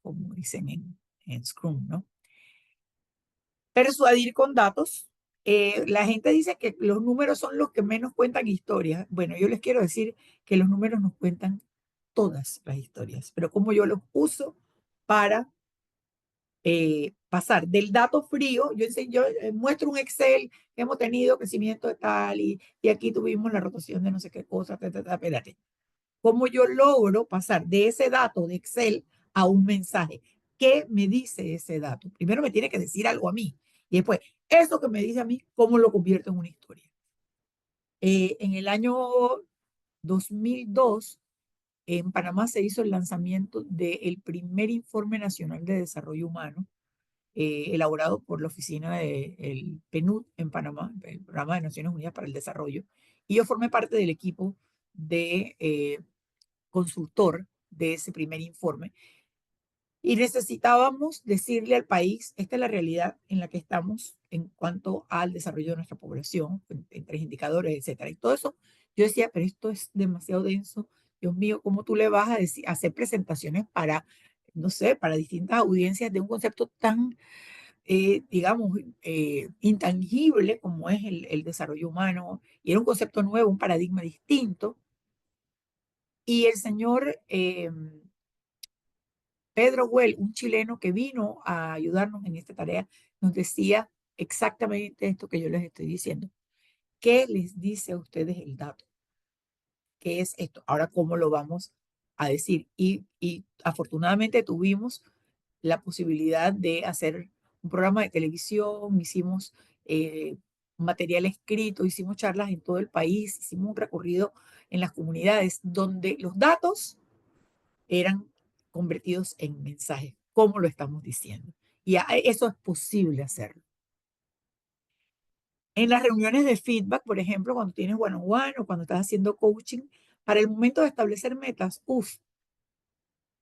como dicen en Scrum, ¿no? Persuadir con datos. La gente dice que los números son los que menos cuentan historias. Bueno, yo les quiero decir que los números nos cuentan todas las historias, pero como yo los uso para pasar del dato frío, yo muestro un Excel que hemos tenido crecimiento de tal y aquí tuvimos la rotación de no sé qué cosa, espérate. ¿Cómo yo logro pasar de ese dato de Excel a un mensaje? ¿Qué me dice ese dato? Primero me tiene que decir algo a mí. Y después, eso que me dice a mí, ¿cómo lo convierto en una historia? En el año 2002, en Panamá se hizo el lanzamiento del primer Informe Nacional de Desarrollo Humano, elaborado por la oficina del PNUD en Panamá, el Programa de Naciones Unidas para el Desarrollo. Y yo formé parte del equipo de consultor de ese primer informe. Y necesitábamos decirle al país, esta es la realidad en la que estamos en cuanto al desarrollo de nuestra población, en tres indicadores, etcétera. Y todo eso, yo decía, pero esto es demasiado denso. Dios mío, ¿cómo tú le vas a decir, a hacer presentaciones para, no sé, para distintas audiencias de un concepto tan, digamos, intangible como es el desarrollo humano? Y era un concepto nuevo, un paradigma distinto. Y el señor Pedro Well, un chileno que vino a ayudarnos en esta tarea, nos decía exactamente esto que yo les estoy diciendo. ¿Qué les dice a ustedes el dato? ¿Qué es esto? Ahora, ¿cómo lo vamos a decir? Y afortunadamente tuvimos la posibilidad de hacer un programa de televisión, hicimos material escrito, hicimos charlas en todo el país, hicimos un recorrido en las comunidades donde los datos eran convertidos en mensajes, como lo estamos diciendo. Y eso es posible hacerlo. En las reuniones de feedback, por ejemplo, cuando tienes one-on-one o cuando estás haciendo coaching, para el momento de establecer metas,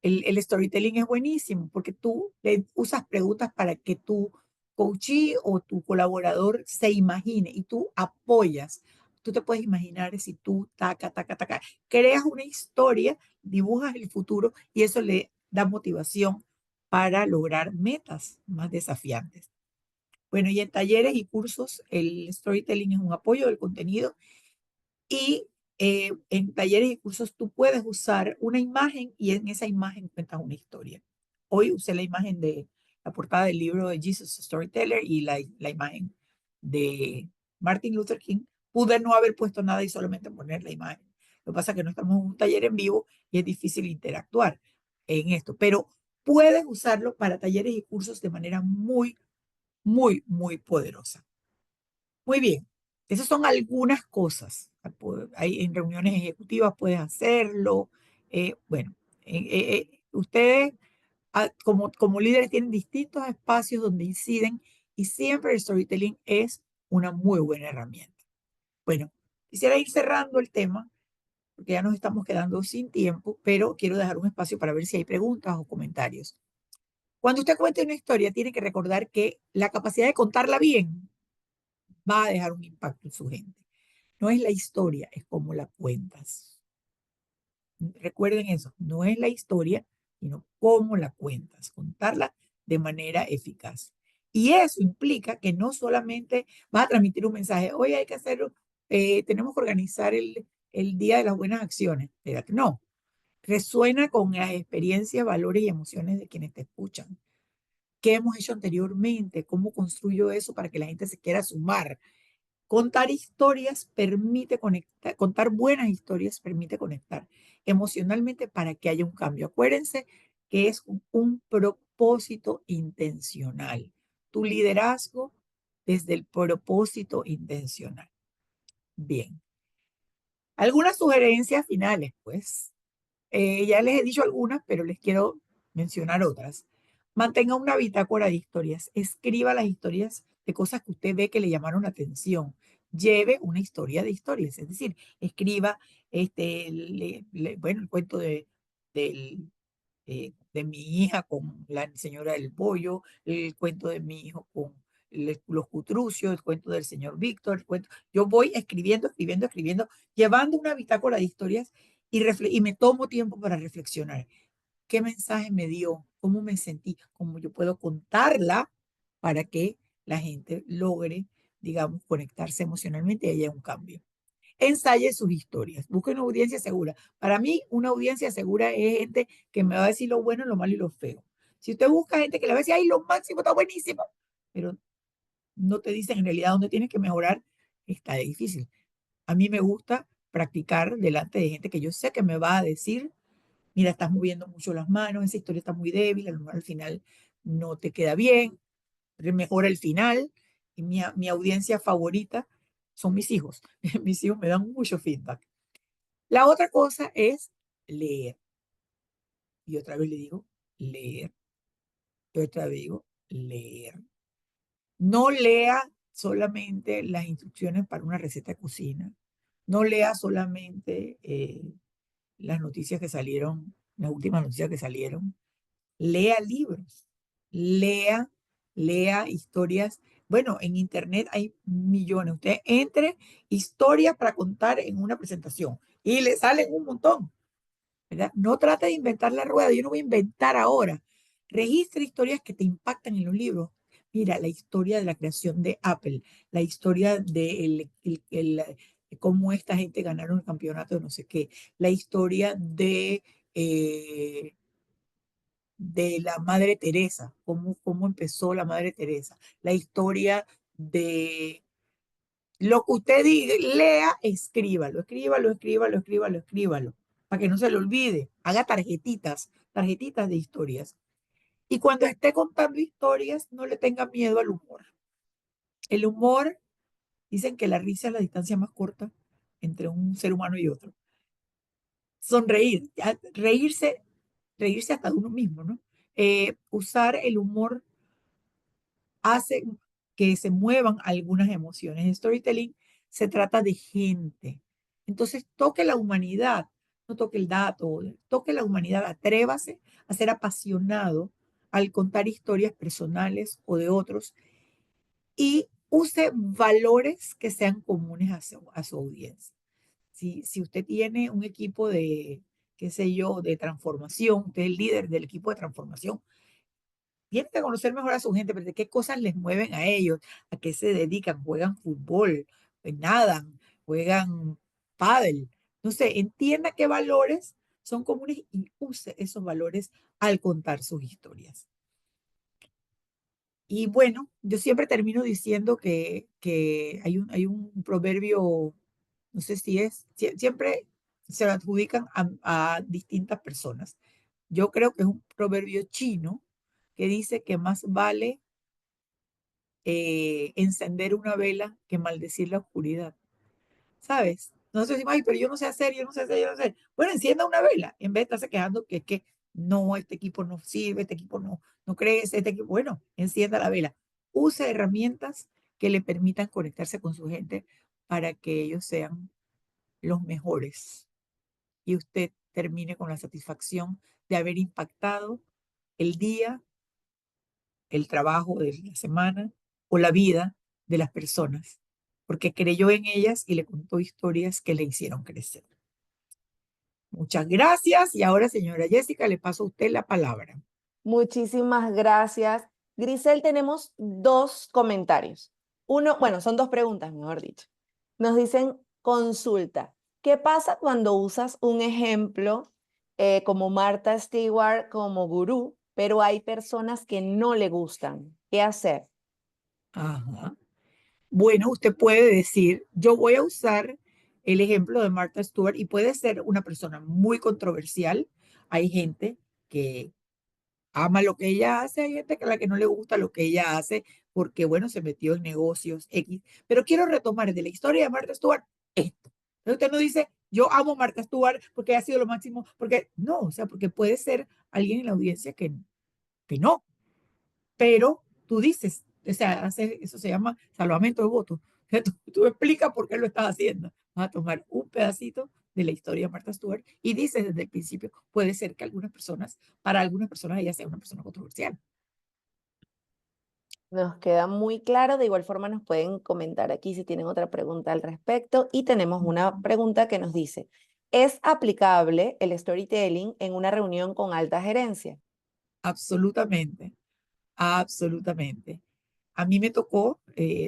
el storytelling es buenísimo porque tú le usas preguntas para que tu coachee o tu colaborador se imagine y tú apoyas. Tú te puedes imaginar si tú, taca, taca, taca, creas una historia, dibujas el futuro y eso le da motivación para lograr metas más desafiantes. Bueno, y en talleres y cursos, el storytelling es un apoyo del contenido y en talleres y cursos tú puedes usar una imagen y en esa imagen cuentas una historia. Hoy usé la imagen de la portada del libro de Jesus Storyteller y la imagen de Martin Luther King. Pude no haber puesto nada y solamente poner la imagen. Lo que pasa es que no estamos en un taller en vivo y es difícil interactuar en esto, pero puedes usarlo para talleres y cursos de manera muy, muy, muy poderosa. Muy bien, esas son algunas cosas. Hay, en reuniones ejecutivas puedes hacerlo. Bueno, ustedes como líderes tienen distintos espacios donde inciden y siempre el storytelling es una muy buena herramienta. Bueno, quisiera ir cerrando el tema porque ya nos estamos quedando sin tiempo, pero quiero dejar un espacio para ver si hay preguntas o comentarios. Cuando usted cuente una historia, tiene que recordar que la capacidad de contarla bien va a dejar un impacto en su gente. No es la historia, es cómo la cuentas. Recuerden eso, no es la historia, sino cómo la cuentas, contarla de manera eficaz. Y eso implica que no solamente vas a transmitir un mensaje, hoy hay que hacer, tenemos que organizar el Día de las Buenas Acciones. No, resuena con las experiencias, valores y emociones de quienes te escuchan. ¿Qué hemos hecho anteriormente? ¿Cómo construyo eso para que la gente se quiera sumar? Contar historias permite conectar, contar buenas historias permite conectar emocionalmente para que haya un cambio. Acuérdense que es un propósito intencional. Tu liderazgo desde el propósito intencional. Bien. Algunas sugerencias finales, pues. Ya les he dicho algunas, pero les quiero mencionar otras. Mantenga una bitácora de historias. Escriba las historias de cosas que usted ve que le llamaron la atención. Lleve una historia de historias. Es decir, escriba bueno, el cuento de mi hija con la señora del pollo, el cuento de mi hijo con los cutrucios, el cuento del señor Víctor, el cuento. Yo voy escribiendo, escribiendo, escribiendo, llevando una bitácora de historias y me tomo tiempo para reflexionar. ¿Qué mensaje me dio? ¿Cómo me sentí? ¿Cómo yo puedo contarla para que la gente logre, digamos, conectarse emocionalmente y haya un cambio? Ensaye sus historias, busque una audiencia segura. Para mí, una audiencia segura es gente que me va a decir lo bueno, lo malo y lo feo. Si usted busca gente que le va a decir, ay, lo máximo está buenísimo, pero no te dicen en realidad dónde tienes que mejorar, está difícil. A mí me gusta practicar delante de gente que yo sé que me va a decir, mira, estás moviendo mucho las manos, esa historia está muy débil, a lo mejor al final no te queda bien, mejora el final. Y mi audiencia favorita son mis hijos. Mis hijos me dan mucho feedback. La otra cosa es leer. Y otra vez le digo, leer. Y otra vez digo, leer. No lea solamente las instrucciones para una receta de cocina. No lea solamente las noticias que salieron, las últimas noticias que salieron. Lea libros. Lea, lea historias. Bueno, en internet hay millones. Usted entre historias para contar en una presentación y le salen un montón. ¿Verdad? No trate de inventar la rueda, yo no voy a inventar ahora. Registra historias que te impactan en los libros. Mira, la historia de la creación de Apple, la historia de cómo esta gente ganaron el campeonato de no sé qué, la historia de de la Madre Teresa, cómo empezó la Madre Teresa, la historia de lo que usted lea, escríbalo, escríbalo, escríbalo, escríbalo, escríbalo, para que no se le olvide. Haga tarjetitas, tarjetitas de historias. Y cuando esté contando historias, no le tenga miedo al humor. El humor, dicen que la risa es la distancia más corta entre un ser humano y otro. Sonreír, reírse, reírse hasta de uno mismo, ¿no? Usar el humor hace que se muevan algunas emociones. El storytelling se trata de gente. Entonces, toque la humanidad, no toque el dato, toque la humanidad, atrévase a ser apasionado al contar historias personales o de otros y use valores que sean comunes a su audiencia. Si usted tiene un equipo de, qué sé yo, de transformación, usted es el líder del equipo de transformación, tiene que conocer mejor a su gente, pero de qué cosas les mueven a ellos, a qué se dedican, juegan fútbol, nadan, juegan pádel. No sé, entienda qué valores son comunes y use esos valores al contar sus historias. Y bueno, yo siempre termino diciendo que hay un proverbio, no sé si es, siempre se lo adjudican a distintas personas. Yo creo que es un proverbio chino que dice que más vale encender una vela que maldecir la oscuridad, ¿sabes? No sé si, ay, pero yo no sé hacer, yo no sé hacer, yo no sé. Bueno, encienda una vela en vez de estarse quejando que no, este equipo no sirve, este equipo no crece, este equipo, bueno, encienda la vela. Use herramientas que le permitan conectarse con su gente para que ellos sean los mejores y usted termine con la satisfacción de haber impactado el día, el trabajo de la semana o la vida de las personas, porque creyó en ellas y le contó historias que le hicieron crecer. Muchas gracias y ahora, señora Jessica, le paso a usted la palabra. Muchísimas gracias. Grisel, tenemos dos comentarios. Uno, bueno, son dos preguntas, mejor dicho. Nos dicen, consulta, ¿qué pasa cuando usas un ejemplo como Martha Stewart como gurú, pero hay personas que no le gustan? ¿Qué hacer? Ajá. Bueno, usted puede decir, yo voy a usar el ejemplo de Martha Stewart y puede ser una persona muy controversial. Hay gente que ama lo que ella hace, hay gente a la que no le gusta lo que ella hace porque, bueno, se metió en negocios X. Pero quiero retomar de la historia de Martha Stewart esto. Pero usted no dice, yo amo a Martha Stewart porque ha sido lo máximo, porque no, o sea, porque puede ser alguien en la audiencia que no, pero tú dices, o sea, eso se llama salvamento de votos. Tú explicas por qué lo estás haciendo. Vas a tomar un pedacito de la historia de Martha Stewart y dices desde el principio, puede ser que para algunas personas ella sea una persona controversial. Nos queda muy claro. De igual forma nos pueden comentar aquí si tienen otra pregunta al respecto. Y tenemos una pregunta que nos dice, ¿es aplicable el storytelling en una reunión con alta gerencia? Absolutamente, absolutamente. A mí me tocó,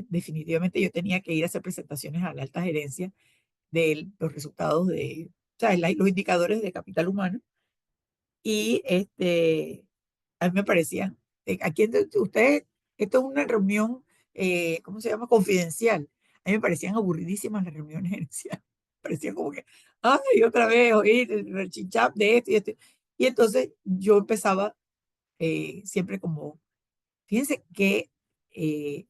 definitivamente yo tenía que ir a hacer presentaciones a la alta gerencia de los resultados de, o sea, los indicadores de capital humano. Y a mí me parecían, aquí ustedes, esto es una reunión, ¿cómo se llama? Confidencial. A mí me parecían aburridísimas las reuniones gerenciales. Parecía como que, ay, otra vez, oír el rechinchap de esto y esto. Y entonces yo empezaba siempre como, fíjense que eh,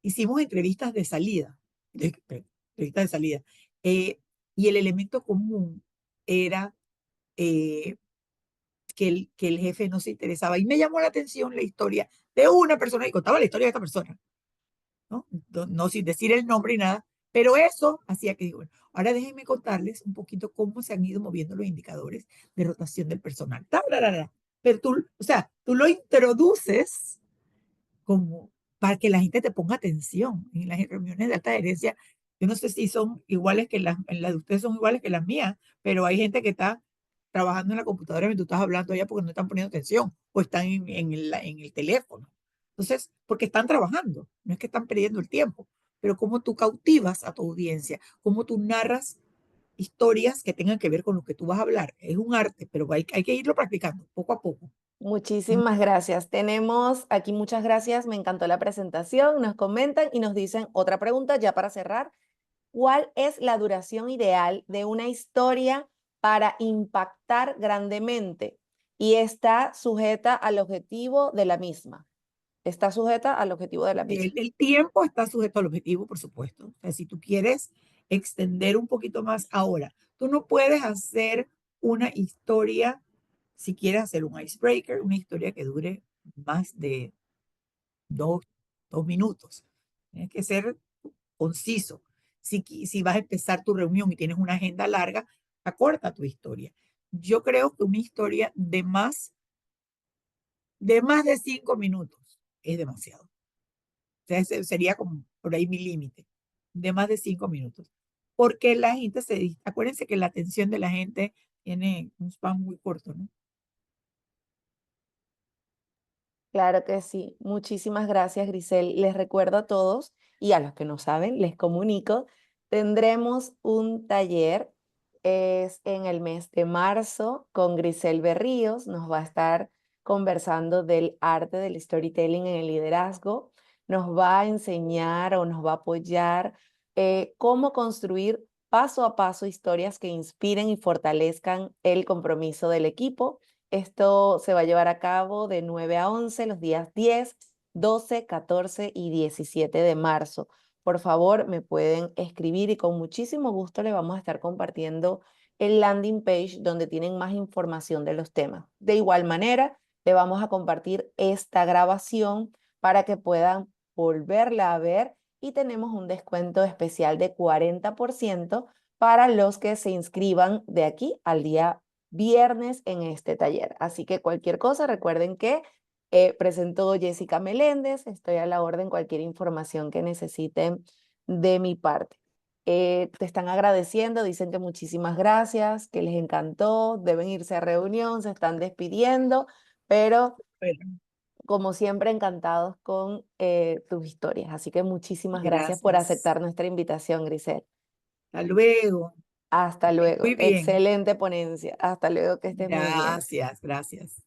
hicimos entrevistas de salida, entrevistas de salida, eh, y el elemento común era eh, que el jefe no se interesaba. Y me llamó la atención la historia de una persona y contaba la historia de esta persona, ¿no? No sin decir el nombre y nada, pero eso hacía que digo, bueno, ahora déjenme contarles un poquito cómo se han ido moviendo los indicadores de rotación del personal. Pero tú, o sea, tú lo introduces como para que la gente te ponga atención en las reuniones de alta gerencia. Yo no sé si son iguales que las de ustedes son iguales que las mías, pero hay gente que está trabajando en la computadora mientras tú estás hablando allá porque no están poniendo atención o están en el teléfono. Entonces, porque están trabajando, no es que están perdiendo el tiempo, pero cómo tú cautivas a tu audiencia, cómo tú narras historias que tengan que ver con lo que tú vas a hablar. Es un arte, pero hay que irlo practicando poco a poco. Muchísimas gracias. Tenemos aquí muchas gracias. Me encantó la presentación. Nos comentan y nos dicen otra pregunta ya para cerrar. ¿Cuál es la duración ideal de una historia para impactar grandemente? Y está sujeta al objetivo de la misma. Está sujeta al objetivo de la misma. El tiempo está sujeto al objetivo, por supuesto. O sea, si tú quieres extender un poquito más ahora, tú no puedes hacer una historia, si quieres hacer un icebreaker, una historia que dure más de dos, 2 minutos. Tienes que ser conciso. Si vas a empezar tu reunión y tienes una agenda larga, acorta tu historia. Yo creo que una historia de más de 5 minutos es demasiado. O sea, ese sería como por ahí mi límite, de más de 5 minutos. Porque la gente acuérdense que la atención de la gente tiene un span muy corto, ¿no? Claro que sí. Muchísimas gracias, Grisel. Les recuerdo a todos y a los que no saben, les comunico, tendremos un taller, es en el mes de marzo con Grisel Berríos. Nos va a estar conversando del arte del storytelling en el liderazgo. Nos va a enseñar o nos va a apoyar cómo construir paso a paso historias que inspiren y fortalezcan el compromiso del equipo. Esto se va a llevar a cabo de 9 a 11 los días 10, 12, 14 y 17 de marzo. Por favor, me pueden escribir y con muchísimo gusto le vamos a estar compartiendo el landing page donde tienen más información de los temas. De igual manera, le vamos a compartir esta grabación para que puedan volverla a ver y tenemos un descuento especial de 40% para los que se inscriban de aquí al día viernes en este taller. Así que cualquier cosa, recuerden que presentó Jessica Meléndez, estoy a la orden, cualquier información que necesiten de mi parte. Te están agradeciendo, dicen que muchísimas gracias, que les encantó, deben irse a reunión, se están despidiendo, pero Bueno, como siempre encantados con tus historias. Así que muchísimas gracias por gracias. aceptar nuestra invitación, Grisel. Hasta luego. Hasta Que estés luego. muy bien. Excelente ponencia. Hasta luego, que estés muy bien. Gracias, gracias.